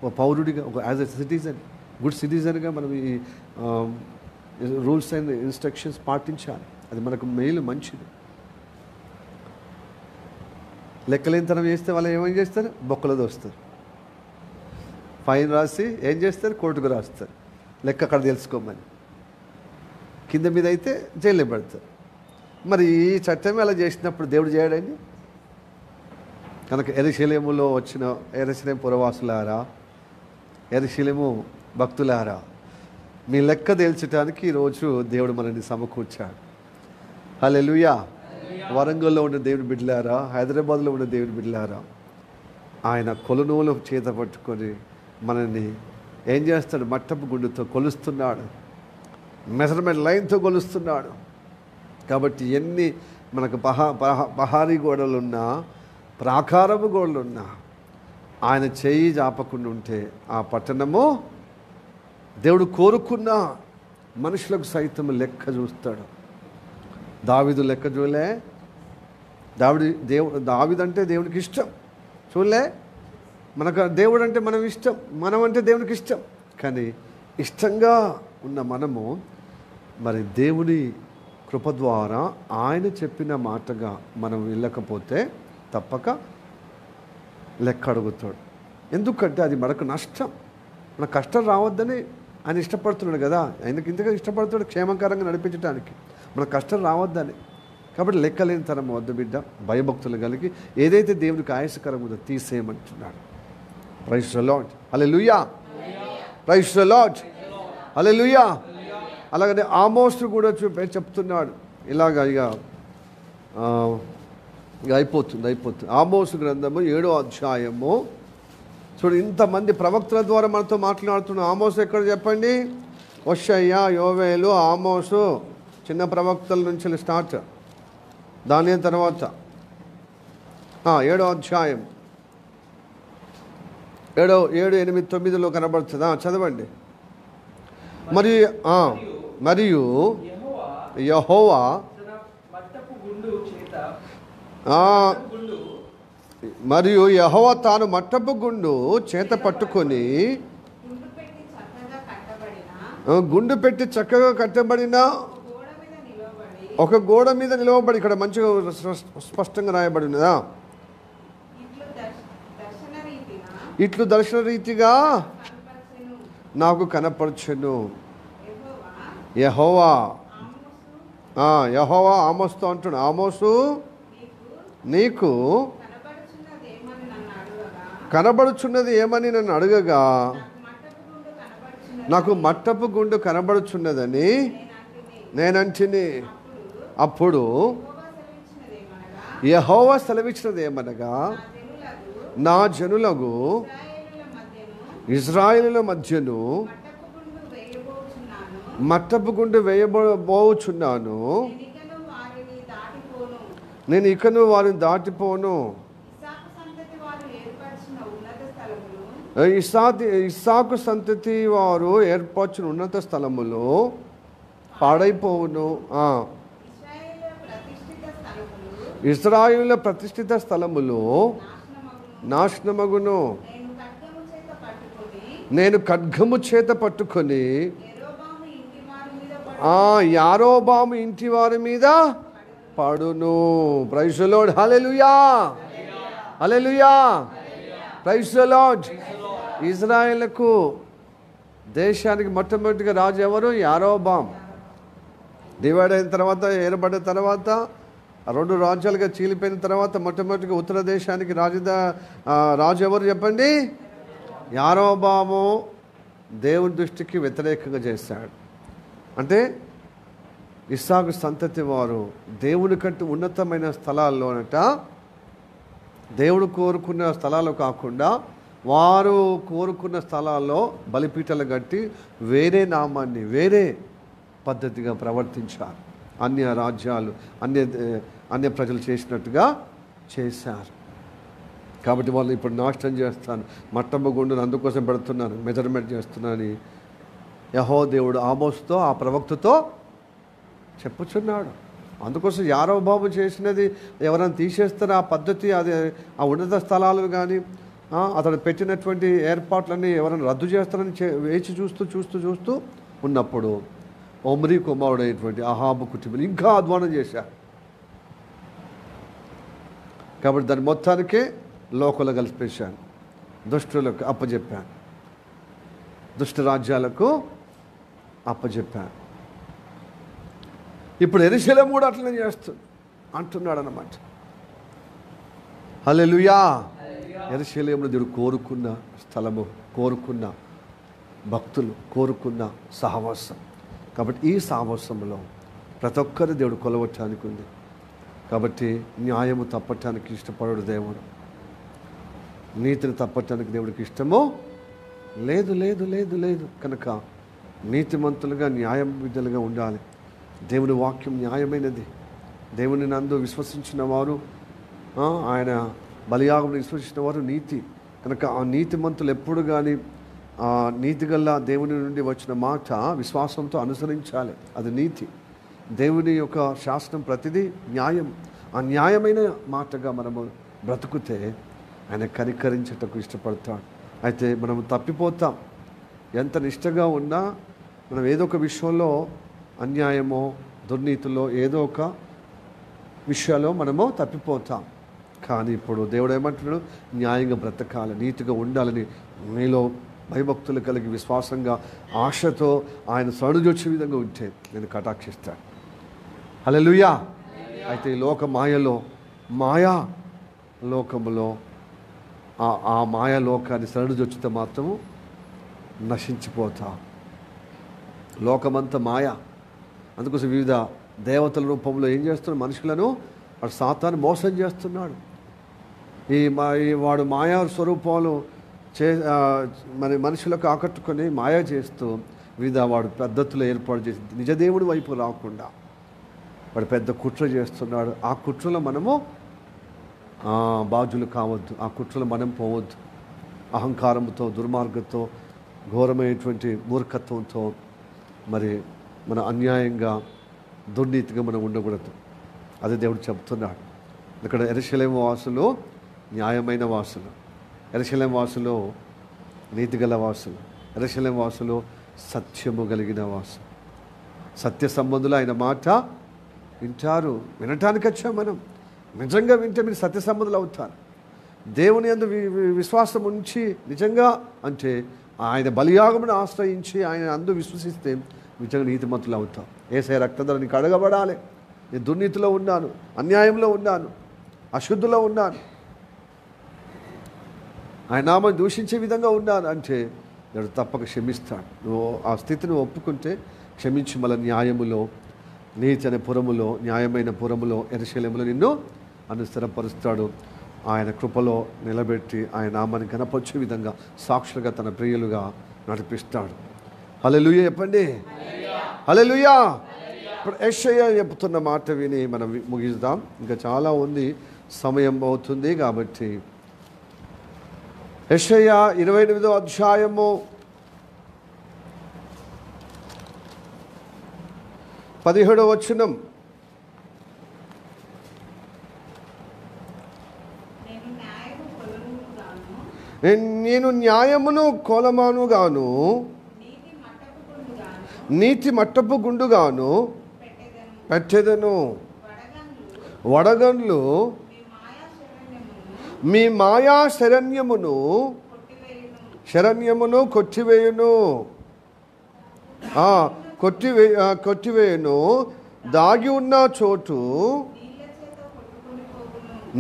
ఒక పౌరుడిగా, ఒక యాజ్ ఎ సిటిజన్, గుడ్ సిటిజన్గా మనం ఈ రూల్స్ అండ్ ఇన్స్ట్రక్షన్స్ పాటించాలి. అది మనకు మేలు, మంచిది. లెక్కలేనితనం చేస్తే వాళ్ళు ఏమేం చేస్తారు, బొక్కలతో వస్తారు, ఫైన్ రాసి ఏం చేస్తారు, కోర్టుకు రాస్తారు, లెక్క అక్కడ తెలుసుకోమని. కింద మీద అయితే జైల్లో పెడతారు. మరి ఈ చట్టమే అలా చేసినప్పుడు దేవుడు చేయడండి. కనుక యెరూషలేములో వచ్చిన యెరూషలేము పురవాసులారా, యెరూషలేము భక్తులారా, మీ లెక్క తేల్చడానికి ఈరోజు దేవుడు మనల్ని సమకూర్చాడు. హల్లెలూయా. వరంగల్లో ఉన్న దేవుని బిడ్డలారా, హైదరాబాద్లో ఉన్న దేవుని బిడ్డలారా, ఆయన కొలనూలు చేత పట్టుకొని మనల్ని ఏం చేస్తాడు, మట్టపు గుండుతో కొలుస్తున్నాడు, మెజర్మెంట్ లైన్తో కొలుస్తున్నాడు. కాబట్టి ఎన్ని మనకు పహారీ గోడలున్నా, ప్రాకారపు గోడలున్నా, ఆయన చేయి జాపకుండా ఉంటే ఆ పట్టణము దేవుడు కోరుకున్న మనుషులకు సైతం లెక్క చూస్తాడు. దావీదు లెక్క చూలే. దావీదు అంటే దేవునికి ఇష్టం, చూలే. మనకు దేవుడు అంటే మనం ఇష్టం, మనం అంటే దేవునికి ఇష్టం. కానీ ఇష్టంగా ఉన్న మనము మరి దేవుని కృప ద్వారా ఆయన చెప్పిన మాటగా మనం వెళ్ళకపోతే తప్పక లెక్క అడుగుతాడు. ఎందుకంటే అది మనకు నష్టం. మన కష్టం రావద్దని ఆయన ఇష్టపడుతున్నాడు కదా. ఆయనకి ఇంతగా ఇష్టపడుతాడు క్షేమకరంగా నడిపించడానికి, మన కష్టం రావద్దని. కాబట్టి లెక్కలేని తరం వద్ద బిడ్డ, భయభక్తులు కలిగి ఏదైతే దేవునికి ఆయాసకరం ఉందో తీసేయమంటున్నాడు. Praise the Lord. Hallelujah. Praise the Lord. హల్లెలూయా. అలాగనే ఆమోస్ కూడా చెప్తున్నాడు ఇలాగ, ఇక అయిపోతుంది. ఆమోసు గ్రంథము 7వ అధ్యాయము చూడు. ఇంతమంది ప్రవక్తల ద్వారా మనతో మాట్లాడుతున్న ఆమోసు ఎక్కడ చెప్పండి? హోషేయ, యోవేలు, ఆమోసు, చిన్న ప్రవక్తల నుంచి స్టార్ట్. దాని తర్వాత 7వ అధ్యాయం 7, 8, 9 కనబడుతుందా? చదవండి. మరియు యెహోవా మరియు యెహోవా తాను మట్టపు గుండు చేత పట్టుకొని గుండు పెట్టి చక్కగా కట్టబడిన ఒక గోడ మీద నిలవబడి, ఇక్కడ మంచిగా స్పష్టంగా రాయబడి ఉన్నదా, ఇట్లు దర్శన రీతిగా నాకు కనపరచెను. యెహోవా ఆమోస్తో అంటున్నాడు, ఆమోసు నీకు కనబడుచున్నది ఏమని నన్ను అడగగా, నాకు మట్టపు గుండు కనబడుచున్నదని నేనంటిని. అప్పుడు యెహోవా సెలవిచ్చినది ఏమనగా, నా జనులకు ఇశ్రాయేలుల మధ్యను మట్టపు గుండు వేయబోచున్నాను, నేను ఇకను వారిని దాటిపోను. ఇస్సాకు సంతతి వారు ఏర్పరచిన ఉన్నత స్థలములు పాడైపోవును. ఇశ్రాయేలుల ప్రతిష్ఠిత స్థలములు నాశనమగును. నేను ఖడ్గము చేత పట్టుకొని యారోబాము ఇంటి వారి మీద పడును. Praise the Lord. హల్లెలూయా, హల్లెలూయా, ప్రైజ్ ది లార్డ్. ఇజ్రాయేలుకు దేశానికి మొట్టమొదటిగా రాజు ఎవరు? యారోబాం. డివైడ్ అయిన తర్వాత, ఏర్పడిన తర్వాత, రెండు రాజ్యాలుగా చీలిపోయిన తర్వాత మొట్టమొదటిగా ఉత్తర దేశానికి రాజు ఎవరు చెప్పండి? యారోబాము దేవుని దృష్టికి వ్యతిరేకంగా చేశాడు. అంటే ఇస్సాకు సంతతి వారు దేవుని కంటే ఉన్నతమైన స్థలాల్లోనట, దేవుడు కోరుకున్న స్థలాలు కాకుండా వారు కోరుకున్న స్థలాల్లో బలిపీఠాలు కట్టి వేరే నామాన్ని వేరే పద్ధతిగా ప్రవర్తించారు. అన్య రాజ్యాలు అన్య ప్రజలు చేసినట్టుగా చేశారు. కాబట్టి వాళ్ళు ఇప్పుడు నాశనం చేస్తాను, మట్టమ్మ గుండును అందుకోసం పెడుతున్నాను, మెజర్మెంట్ చేస్తున్నాను యెహోవా దేవుడు ఆమోసుతో, ఆ ప్రవక్తతో చెప్పుచున్నాడు. అందుకోసం యారోబాము చేసినది ఎవరైనా తీసేస్తారో ఆ పద్ధతి, అది ఆ ఉన్నత స్థలాలు కానీ అతడు పెట్టినటువంటి ఏర్పాట్లన్నీ ఎవరైనా రద్దు చేస్తారని వేచి చూస్తూ ఉన్నప్పుడు ఒమ్రీ కుమారుడైనటువంటి అహాబు కుటుంబం ఇంకా అధ్వానం చేశారు. కాబట్టి దాని మొత్తానికే లోకలు కలిపేశాను, దుష్టులకు అప్పచెప్పాను, దుష్ట రాజ్యాలకు అప్పచెప్పాను. ఇప్పుడు యెరూషలేము కూడా అట్లనే అంటున్నాడు అన్నమాట. హల్లెలూయా. యెరూషలేములో దేవుడు కోరుకున్న స్థలము, కోరుకున్న భక్తులు, కోరుకున్న సహవాసం. కాబట్టి ఈ సహవాసంలో ప్రతి ఒక్కరు దేవుడు కొలవటానికి ఉంది. కాబట్టి న్యాయము తప్పటానికి ఇష్టపడడు దేవుడు, నీతిని తప్పటానికి దేవుడికి ఇష్టమో లేదు లేదు లేదు లేదు కనుక నీతిమంతులుగా న్యాయం విధులుగా ఉండాలి. దేవుని వాక్యం న్యాయమైనది. దేవుని నందు విశ్వసించిన వారు, ఆయన బలియాగం విశ్వసించిన వారు నీతి కనుక ఆ నీతిమంతులు ఎప్పుడు కానీ ఆ నీతిగల్ల దేవుని నుండి వచ్చిన మాట విశ్వాసంతో అనుసరించాలి. అది నీతి. దేవుని యొక్క శాసనం ప్రతిదీ న్యాయం. ఆ న్యాయమైన మాటగా మనము బ్రతుకుతే ఆయన కనికరించటకు ఇష్టపడతాడు. అయితే మనం తప్పిపోతాం. ఎంత నిష్టగా ఉన్నా మనం ఏదో ఒక విషయంలో అన్యాయమో దుర్నీతిలో ఏదో ఒక విషయాల్లో మనము తప్పిపోతాం. కానీ ఇప్పుడు దేవుడు ఏమంటున్నాడు? న్యాయంగా బ్రతకాలి, నీతిగా ఉండాలని మీలో భయభక్తులు కలిగి విశ్వాసంగా ఆశతో ఆయన సడుజొచ్చే విధంగా ఉంటే నేను కటాక్షిస్తాను. హల్లెలూయా. అయితే ఈ లోక మాయలో, మాయా లోకములో ఆ మాయా లోకాన్ని సడుజొచ్చితే మాత్రము నశించిపోతా. లోకమంతా మాయ. అందుకోసం వివిధ దేవతల రూపంలో ఏం చేస్తున్నాడు? మనుషులను వాడు సాతాను మోసం చేస్తున్నాడు. వాడు మాయా స్వరూపాలు మరి మనుషులకు ఆకట్టుకొని మాయా చేస్తూ వివిధ వాడు పద్ధతులు ఏర్పాటు చేసి నిజదేవుడి వైపు రాకుండా వాడు పెద్ద కుట్ర చేస్తున్నాడు. ఆ కుట్రలో మనము బాధ్యులు కావద్దు. ఆ కుట్రలో మనం పోవద్దు. అహంకారంతో, దుర్మార్గంతో, ఘోరమైనటువంటి మూర్ఖత్వంతో మరి మన అన్యాయంగా దుర్నీతిగా మనం ఉండకూడదు. అది దేవుడు చెప్తున్నాడు. ఇక్కడ యెరూషలేము వాసులు న్యాయమైన వాసులు, యెరూషలేము వాసులు నీతిగల వాసులు, యెరూషలేము వాసులు సత్యము కలిగిన వాసులు. సత్య సంబంధులు ఆయన మాట వింటారు. వినటానికి వచ్చాం మనం. నిజంగా వింటే మీరు సత్య సంబంధులు అవుతారు. దేవుని యందు విశ్వాసం ఉంచి నిజంగా అంటే ఆయన బలియాగమును ఆశ్రయించి ఆయన అందు విశ్వసిస్తే నిజంగా నీతిమంతులు అవుతాం. యేసయ్య రక్తం ద్వారా నీకు అడగబడాలి. నేను దుర్నీతిలో ఉన్నాను, అన్యాయంలో ఉన్నాను, అశుద్ధిలో ఉన్నాను, ఆయన నామం దూషించే విధంగా ఉన్నాను అంటే దేవుడు తప్పక క్షమిస్తాడు. నువ్వు ఆ స్థితిని ఒప్పుకుంటే క్షమించి మళ్ళీ న్యాయములో, నీతి అనే పురములో, న్యాయమైన పురములో, యెరూషలేములో నిన్ను స్థిరపరుస్తాడు. ఆయన కృపలో నిలబెట్టి ఆయన నామాన్ని కనపరిచే విధంగా సాక్షులుగా తన ప్రియులుగా నడిపిస్తాడు. హల్లెలూయా చెప్పండి. హల్లెలూయా. ఇప్పుడు యెషయా చెప్తున్న మాట విని మనం ముగిద్దాం. ఇంకా చాలా ఉంది, సమయం అవుతుంది కాబట్టి. యెషయా 28వ అధ్యాయము 17వ వచనం. నేను న్యాయమును కొలమానుగాను నీతి మట్టపు గుండుగాను పెట్టెదను. వడగండ్లు మీ మాయా శరణ్యమును కొట్టివేయును. కొట్టివేయును. దాగి ఉన్న చోటు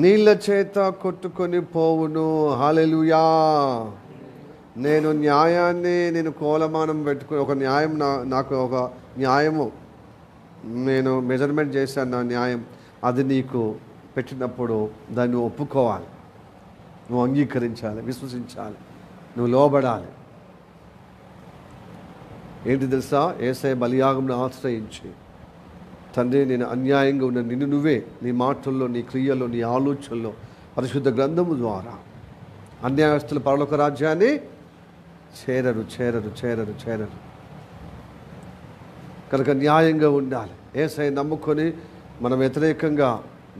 నీళ్ళ చేత కొట్టుకొని పోవును. హల్లెలూయా. నేను కోలమానం పెట్టుకుని ఒక న్యాయం నాకు ఒక న్యాయము నేను మెజర్మెంట్ చేశాను. నా న్యాయం అది నీకు పెట్టినప్పుడు దాన్ని ఒప్పుకోవాలి, నువ్వు అంగీకరించాలి, విశ్వసించాలి, నువ్వు లోబడాలి. ఏంటి తెలుసా? యేసయ్య బలియాగమును ఆశ్రయించి, తండ్రి నేను అన్యాయంగా ఉన్న నిన్ను నువ్వే నీ మాటల్లో, నీ క్రియల్లో, నీ ఆలోచనలో పరిశుద్ధ గ్రంథము ద్వారా అన్యాయస్తుల పరలోక రాజ్యాన్ని చేరరు. కనుక న్యాయంగా ఉండాలి. యేసయ్య నమ్ముకొని మనం వ్యతిరేకంగా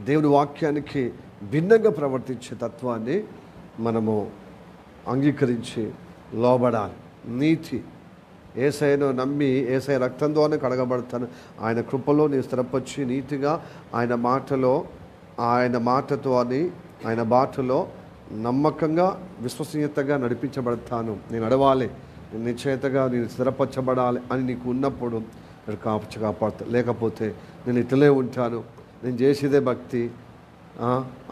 దేవుని వాక్యానికి భిన్నంగా ప్రవర్తించే తత్వాన్ని మనము అంగీకరించి లోబడాలి. నీతి, యేసయ్యను నమ్మి యేసయ్య రక్తం ద్వారా కడగబడతాను. ఆయన కృపలో నేను స్థిరపరిచి నీతిగా ఆయన మాటతో అని ఆయన బాటలో నమ్మకంగా విశ్వసనీయతగా నడిపించబడతాను. నేను నడవాలి, నేను నిశ్చయితగా నేను స్థిరపరచబడాలి అని నీకు ఉన్నప్పుడు నేను కాపాడుతాను. లేకపోతే నేను ఇట్లే ఉంటాను, నేను చేసేదే భక్తి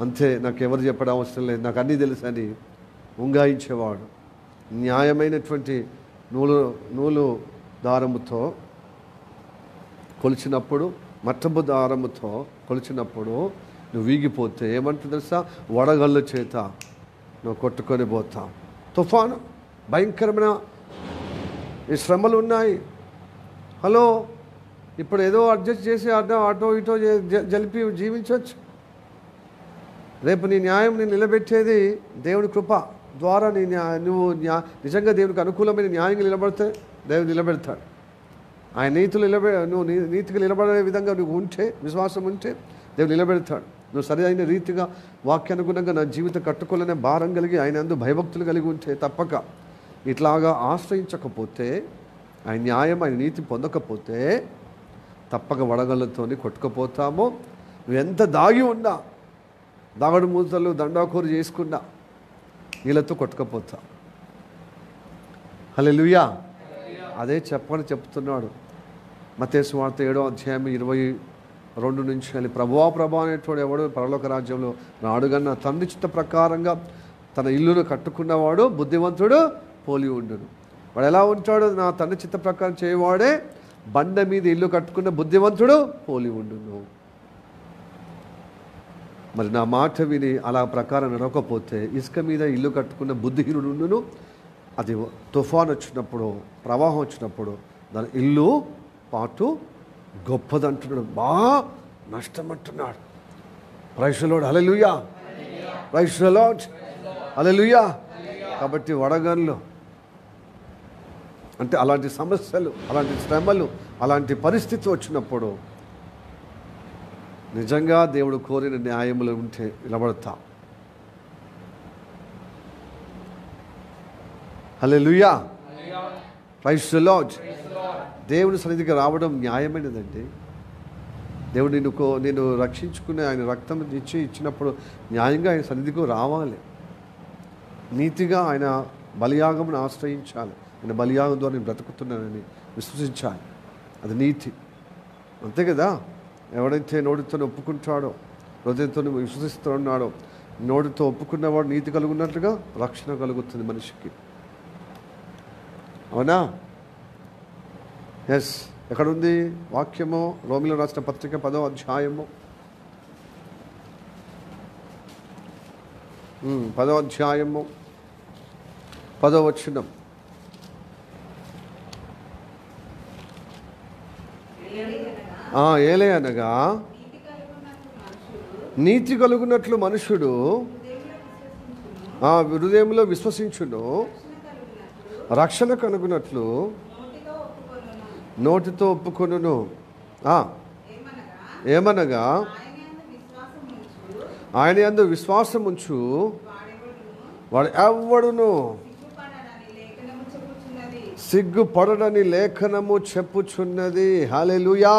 అంతే, నాకు ఎవరు చెప్పడం అవసరం లేదు, నాకు అన్నీ తెలుసు అని ఉంగాయించేవాడు. న్యాయమైనటువంటి నూలు దారముతో కొలిచినప్పుడు, మట్టపు దారముతో కొలిచినప్పుడు నువ్వు వీగిపోతే ఏమంటుంది తెలుసా? వడగళ్ళ చేత నువ్వు కొట్టుకొని పోతావు. తుఫాను, భయంకరమైన ఈ శ్రమలు ఉన్నాయి. హలో, ఇప్పుడు ఏదో అడ్జస్ట్ చేసి అటో ఇటో జరిపి జీవించవచ్చు. రేపు నీ న్యాయం నేను నిలబెట్టేది దేవుని కృప ద్వారా. నువ్వు నిజంగా దేవునికి అనుకూలమైన న్యాయంగా నిలబడితే దేవుడు నిలబెడతాడు. ఆయన నువ్వు నీతిగా నిలబడే విధంగా నువ్వు ఉంటే, విశ్వాసం ఉంటే దేవుడు నిలబెడతాడు. నువ్వు సరి అయిన రీతిగా వాక్యానుగుణంగా నా జీవితం కట్టుకోవాలనే భారం కలిగి ఆయన అందు భయభక్తులు కలిగి ఉంటే, తప్పక ఇట్లాగా ఆశ్రయించకపోతే, ఆయన న్యాయం ఆయన నీతి పొందకపోతే తప్పక వడగళ్ళతోని కొట్టుకుపోతాము. నువ్వు ఎంత దాగి ఉన్నా, దాగడు మూతలు దండాకూరు చేసుకున్నా వీళ్ళతో కొట్టుకపోతా. హల్లెలూయా. అదే చెప్తున్నాడు మత్తయి సువార్త 7వ అధ్యాయం 22 నుంచి. ప్రభువా అనేటోడు ఎవడు పరలోక రాజ్యంలో రాడుగన్న తండ్రి చిత్త ప్రకారంగా తన ఇల్లును కట్టుకున్నవాడు బుద్ధివంతుడు పోలి ఉండును. వాడు ఎలా ఉంటాడు? నా తండ్రి చిత్త ప్రకారం చేయవాడే బండ మీద ఇల్లు కట్టుకున్న బుద్ధివంతుడు పోలి ఉండును. మరి నా మాట విని అలా ప్రకారం నడవకపోతే ఇసుక మీద ఇల్లు కట్టుకున్న బుద్ధిహీనుడు ఉండును. అది తుఫాన్ వచ్చినప్పుడు, ప్రవాహం వచ్చినప్పుడు దాని ఇల్లు పాటు గొప్పదంటున్నాడు, బాగా నష్టం అంటున్నాడు. Praise the Lord. Hallelujah. Praise the Lord. హల్లెలూయా. కాబట్టి వడగండ్లు అంటే అలాంటి సమస్యలు, అలాంటి శ్రమలు, అలాంటి పరిస్థితి వచ్చినప్పుడు నిజంగా దేవుడు కోరిన న్యాయములు ఉంటే నిలబడతాం. హల్లెలూయా, ప్రైజ్ ది లార్డ్. దేవుని సన్నిధికి రావడం న్యాయమైనదండి. దేవుడు నేను రక్షించుకునే ఆయన రక్తం ఇచ్చినప్పుడు న్యాయంగా ఆయన సన్నిధికి రావాలి. నీతిగా ఆయన బలియాగమును ఆశ్రయించాలి. ఆయన బలియాగం ద్వారా నేను బ్రతుకుతున్నానని విశ్వసించాలి. అది నీతి, అంతే కదా. ఎవడైతే నోటితో ఒప్పుకుంటాడో, హృదయంతో విశ్వసిస్తున్నాడో, నోటితో ఒప్పుకున్నవాడు నీతి కలుగున్నట్లుగా రక్షణ కలుగుతుంది మనిషికి. అవునా? ఎస్. ఎక్కడుంది వాక్యము? రోమిలో రాసిన పత్రిక 10వ అధ్యాయము 10వ అధ్యాయము 10వ వచనం. ఏలే అనగా నీతి కలుగునట్లు మనుషుడు హృదయంలో విశ్వసించును, రక్షణ కలుగునట్లు నోటితో ఒప్పుకొనును. ఏమనగా ఆయన యందు విశ్వాసం ఉంచు వాడు ఎవ్వడును సిగ్గుపడడని లేఖనము చెప్పుచున్నది. హల్లెలూయా,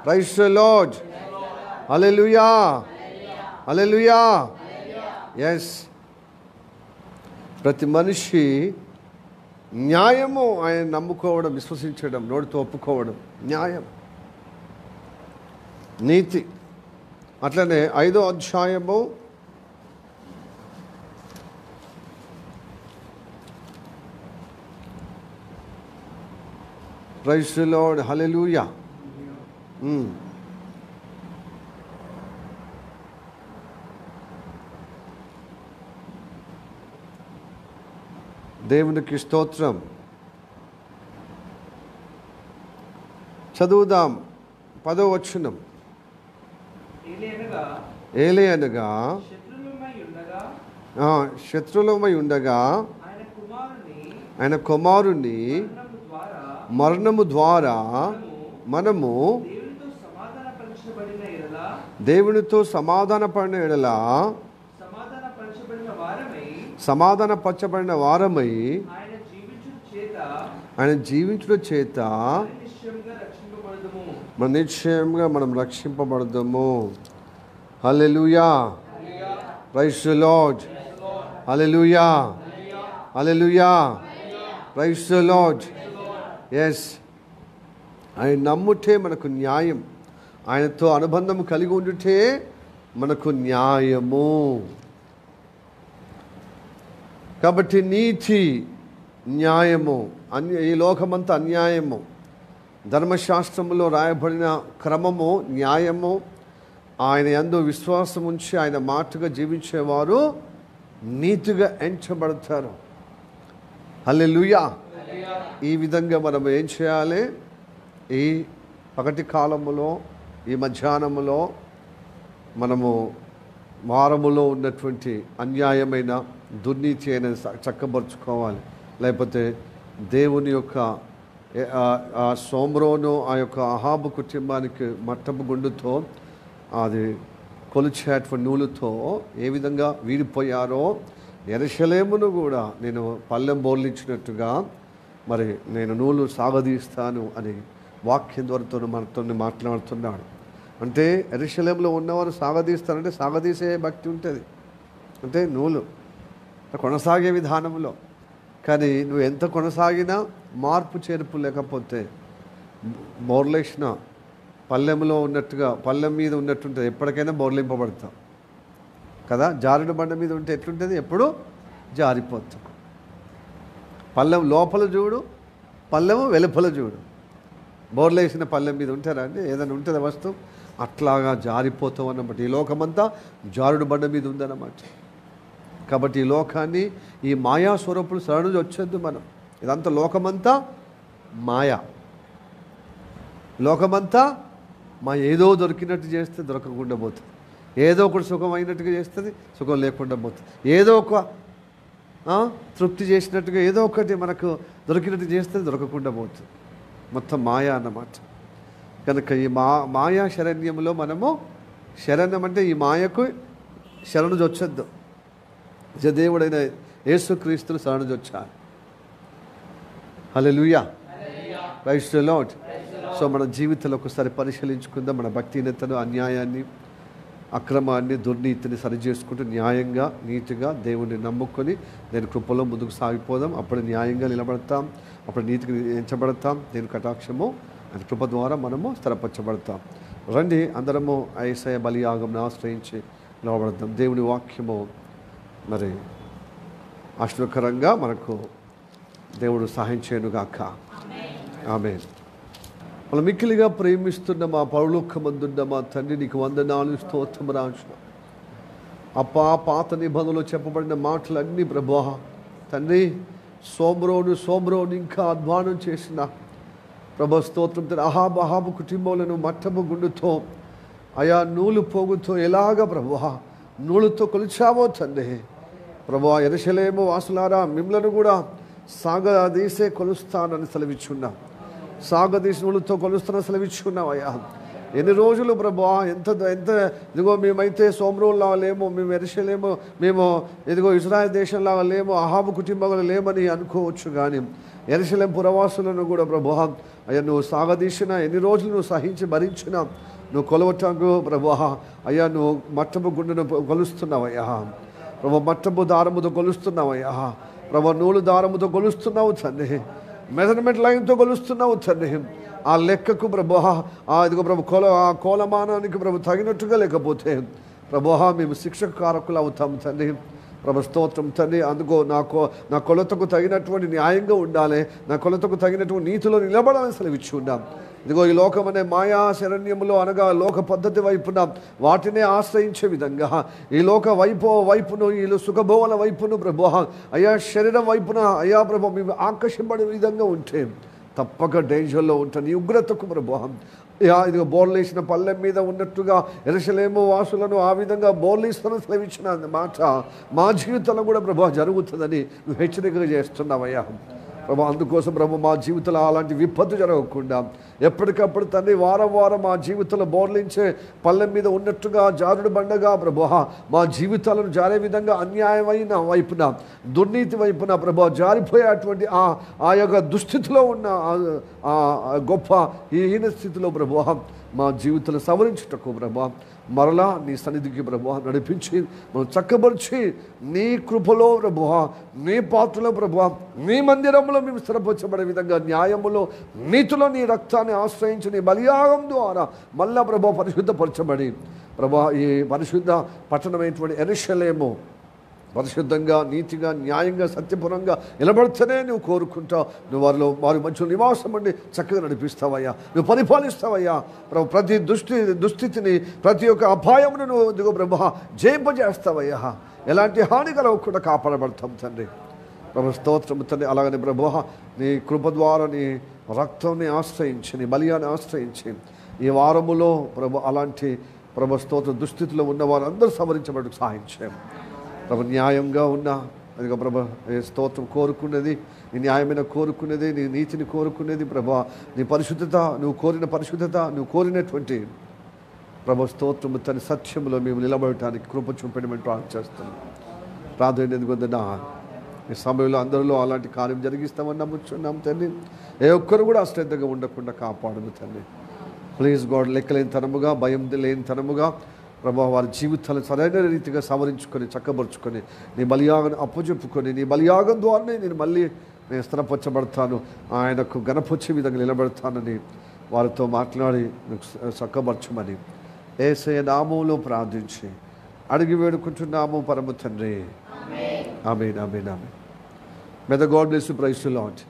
ప్రైజ్ ది లార్డ్. హల్లెలూయా, హల్లెలూయా. ఎస్, ప్రతి మనిషి న్యాయము ఆయన నమ్ముకోవడం, విశ్వసించడం, నోటితో ఒప్పుకోవడం న్యాయం, నీతి. అట్లనే 5వ అధ్యాయము 'ప్రైజ్ ది లార్డ్, హల్లెలూయా. దేవునికి స్తోత్రం. చదువుదాం 10వ వచనం. ఏలే అనగా శత్రులమై ఉండగా ఆయన కుమారుని మరణము ద్వారా మనము దేవునితో సమాధానపడిన ఎడల సమాధానపరచబడిన వారమై ఆయన జీవించుట చేత మన నిశ్చయంగా మనం రక్షింపబడదాము. హల్లెలూయా, ప్రైజ్ ది లార్డ్. హల్లెలూయా, హల్లెలూయా, ప్రైజ్ ది లార్డ్. ఎస్, ఆయన నమ్ముటే మనకు న్యాయం. ఆయనతో అనుబంధం కలిగి ఉండుటే మనకు న్యాయము. కాబట్టి నీతి, న్యాయము, ఈ లోకమంతా అన్యాయము. ధర్మశాస్త్రములో రాయబడిన క్రమము న్యాయము. ఆయన యందు విశ్వాసం ఉంచి ఆయన మాటగా జీవించేవారు నీతిగా ఎంచబడతారు. హల్లెలూయా. ఈ విధంగా మనం ఏం చేయాలి? ఈ పగటి కాలములో, ఈ మధ్యాహ్నములో మనము వారములో ఉన్నటువంటి అన్యాయమైన దుర్నీతి అయిన చక్కబరుచుకోవాలి. లేకపోతే దేవుని యొక్క సోమ్రోను ఆ యొక్క అహాబు కుటుంబానికి మట్టపు గుండుతో అది కొలిచేటువంటి నూలుతో ఏ విధంగా వీడిపోయారో యెరూషలేమును కూడా నేను పళ్ళెం బోర్లించినట్టుగా మరి నేను నూలు సాగదీస్తాను అని వాక్యం ద్వారా మనతో మాట్లాడుతున్నాడు. అంటే యెరూషలేములో ఉన్నవారు సాగదీస్తారంటే సాగదీసే భక్తి ఉంటుంది, అంటే నూలు కొనసాగే విధానంలో. కానీ నువ్వు ఎంత కొనసాగినా మార్పు చేర్పు లేకపోతే బోర్లేసిన పల్లెంలో ఉన్నట్టుగా, పల్లెం మీద ఉన్నట్టుంటుంది, ఎప్పటికైనా బోర్లింపబడతాం కదా. జారుడు బండ మీద ఉంటే ఎట్లుంటుంది? ఎప్పుడు జారిపోతాం. పల్లెం లోపల చూడు, పల్లెము వెలుపల చూడు. బోర్లేసిన పల్లెం మీద ఉంటారా అంటే ఏదైనా ఉంటుంది వస్తువు, అట్లాగా జారిపోతాం అన్నమాట. ఈ లోకమంతా జారుడు బండ మీద ఉందన్నమాట. కాబట్టి ఈ లోకాన్ని, ఈ మాయా స్వరూపులు సరళ వచ్చేద్దు మనం. ఇదంతా లోకమంతా మాయా, లోకమంతా మా ఏదో దొరికినట్టు చేస్తే దొరకకుండా పోతుంది, ఏదో ఒకటి సుఖం అయినట్టుగా చేస్తుంది, సుఖం లేకుండా పోతుంది, ఏదో ఒక తృప్తి చేసినట్టుగా ఏదో ఒకటి మనకు దొరికినట్టు చేస్తే దొరకకుండా పోతుంది. మొత్తం మాయా అన్నమాట. కనుక ఈ మాయా శరణ్యంలో మనము, శరణ్యం అంటే ఈ మాయకు శరణు జొచ్చొద్దు, దేవుడైన యేసుక్రీస్తును శరణు జొచ్చాలి. హల్లెలూయా, ప్రైజ్ ది లార్డ్. సో మన జీవితంలో ఒకసారి పరిశీలించుకుందాం. మన భక్తిహీనతను, అన్యాయాన్ని, అక్రమాన్ని, దుర్నీతిని సరిచేసుకుంటూ న్యాయంగా, నీతిగా దేవుణ్ణి నమ్ముకొని నేను కృపలో ముందుకు సాగిపోదాం. అప్పుడు న్యాయంగా నిలబడతాం, అప్పుడు నీతికి ఎంచబడతాం. దేవుని కటాక్షము ఆయన కృప ద్వారా మనము స్థిరపరచబడతాం. రండి అందరము యేసయ్య బలియాగంను ఆశ్రయించి నిలబడతాం. దేవుని వాక్యము మరి ఆశీర్వకరంగా మనకు దేవుడు సహాయం చేయనుగాక. ఆమేన్. మనం మిక్కిలిగా ప్రేమిస్తున్న మా పరలోకమందున్న మా తండ్రి, నీకు వందనాలు, స్తోత్రం రాజు. అప్పా, పాత నిబంధనలో చెప్పబడిన మాటలన్నీ ప్రభువా తండ్రి, సోమ్రోను ఇంకా అధ్వానం చేసిన ప్రభు స్తోత్రం తండ్రి. అహాబు కుటుంబాలను మట్టము గుండుతో, అయా నూలు పోగుతో ఎలాగ ప్రభువా నూలుతో కొలిచావో తండ్రి. ప్రభువా యెరూషలేము వాసులారా, మిమ్మలను కూడా సాగదీసే కొలుస్తానని సెలవిచ్చున్నా, సాగదీశులతో కొలుస్తున్న సెలవిచ్చుకున్నావయ్యా. ఎన్ని రోజులు ప్రభువా, ఎంత ఇదిగో మేమైతే సోమ్రోన్లాగా లేము, మేము యెరూషలేము, మేము ఇదిగో ఇజ్రాయెల్ దేశంలాగా లేము, అహాబు కుటుంబాలు లేమని అనుకోవచ్చు. కానీ యెరూషలేం పురవాసులను కూడా ప్రభువా అయ్యా నువ్వు సాగదీసిన, ఎన్ని రోజులు నువ్వు సహించి భరించిన, నువ్వు కొలవటకు ప్రభువా అయ్యా నువ్వు మట్టపు గుండెను కొలుస్తున్నావయ్యా. ప్రభు మట్టపు దారముతో కొలుస్తున్నావయ్యా. ప్రభు నూలు దారముతో కొలుస్తున్నావు తండ్రి, మెజర్మెంట్ లైన్తో కొలుస్తున్నావు తండ్రి. ఆ లెక్కకు ప్రభు ఇదిగో ప్రభు ఆ కోలమానానికి ప్రభు తగినట్టుగా లేకపోతే ప్రభు మేము శిక్షకు కారకులు అవుతాము తండ్రి. ప్రభు స్తోత్రం తండ్రి. అందుకో నా కొలతకు తగినటువంటి న్యాయంగా ఉండాలి, నా కొలతకు తగినటువంటి నీతిలో నిలబడాలని సెలవిచ్చి ఉన్నాం. ఇదిగో ఈ లోకం అనే మాయా శరణ్యములో అనగా లోక పద్ధతి వైపున వాటినే ఆశ్రయించే విధంగా ఈ లోక వైపును ఈ సుఖభోవన వైపును ప్రభు అయ్యా శరీరం వైపున అయ్యా ప్రభు మేము ఆకర్షింపడే విధంగా ఉంటే తప్పక డేంజర్లో ఉంటాను. ఈ ఉగ్రతకు ప్రభు ఇదిగో బోర్లేసిన పల్లెం మీద ఉన్నట్టుగా యెరూషలేము వాసులను ఆ విధంగా బోర్లేస్తాను సెలవిచ్చిన మాట మా జీవితంలో కూడా ప్రభు జరుగుతుందని నువ్వు హెచ్చరికగా చేస్తున్నావయ్యా. ప్రభు అందుకోసం ప్రభు మా జీవితంలో అలాంటి విపత్తు జరగకుండా ఎప్పటికప్పుడు తండ్రి వారం మా జీవితంలో బోర్లించే పల్లెం మీద ఉన్నట్టుగా జారుడు బండగా ప్రభు మా జీవితాలను జారే విధంగా అన్యాయమైన వైపున, దుర్నీతి వైపున ప్రభు జారిపోయేటువంటి ఆ యొక్క దుస్థితిలో ఉన్న గొప్ప ఈ హీన స్థితిలో ప్రభు మా జీవితంలో సవరించుటకు ప్రభు మరలా నీ సన్నిధికి ప్రభు నడిపించి మనం చక్కబరిచి నీ కృపలో ప్రభు, నీ పాత్రలో ప్రభు, నీ మందిరంలో మేము స్థిరపరచబడే విధంగా న్యాయములో నీతిలో నీ రక్తాన్ని ఆశ్రయించి నీ బలియాగం ద్వారా మళ్ళా ప్రభు పరిశుద్ధపరచబడి ప్రభు ఈ పరిశుద్ధ పట్టణమైనటువంటి యెరూషలేము పరిశుద్ధంగా, నీతిగా, న్యాయంగా, సత్యపూర్ణంగా నిలబడితేనే నువ్వు కోరుకుంటావు. నువ్వు వారి మధ్యలో నివాసం అండి చక్కగా నడిపిస్తావయ్యా, నువ్వు పరిపాలిస్తావయ్యా. ప్రభు ప్రతి దుస్థితిని, ప్రతి ఒక్క అపాయమును నువ్వు దిగు ప్రభు జయింపజేస్తావయ్యా. ఎలాంటి హాని కలగకుండా కాపాడబడతాం తండ్రి. ప్రభు స్తోత్రం తండ్రి. అలాగని ప్రభు నీ కృప ద్వారా నీ రక్తాన్ని ఆశ్రయించి, నీ బలియాన్ని ఆశ్రయించి ఈ వారములో ప్రభు అలాంటి ప్రభు స్తోత్ర దుస్థితిలో ఉన్న వారందరూ సవరించబడకు సహాయం చేయం. ప్రభు న్యాయంగా ఉన్నా అదిగో ప్రభు స్తోత్రం కోరుకున్నది, నీ న్యాయమైన కోరుకున్నది, నీ నీతిని కోరుకునేది ప్రభు, నీ పరిశుద్ధత, నువ్వు కోరిన పరిశుద్ధత, నువ్వు కోరినటువంటి ప్రభు స్తోత్రము తన సత్యంలో మేము నిలబడటానికి కృప చూపెట్టమని ప్రార్థన చేస్తున్నాం. ప్రార్థన ఎందుకంటున్నా ఈ సమయంలో అందరిలో అలాంటి కార్యం జరిగిస్తామని నమ్ముచున్నాం తండ్రి. ఏ ఒక్కరు కూడా అశ్రద్ధగా ఉండకుండా కాపాడము తండ్రి. ప్లీజ్ గాడ్, లెక్కలేని తనముగా, భయం లేని తనముగా ప్రభు వారి జీవితాలను సరైన రీతిగా సవరించుకొని చక్కబరుచుకొని నీ బలియాగం అప్పచెప్పుకొని నీ బలియాగం ద్వారానే నేను స్థిరపరచబడతాను, ఆయనకు గణపొచ్చే విధంగా నిలబెడతానని వారితో మాట్లాడి చక్కబరచమని యేసయ్య నామములో ప్రార్థించి అడిగి వేడుకుంటున్నాము పరమ తండ్రి. ఆమేన్, ఆమేన్, ఆమేన్. May the God bless you. Praise the lord.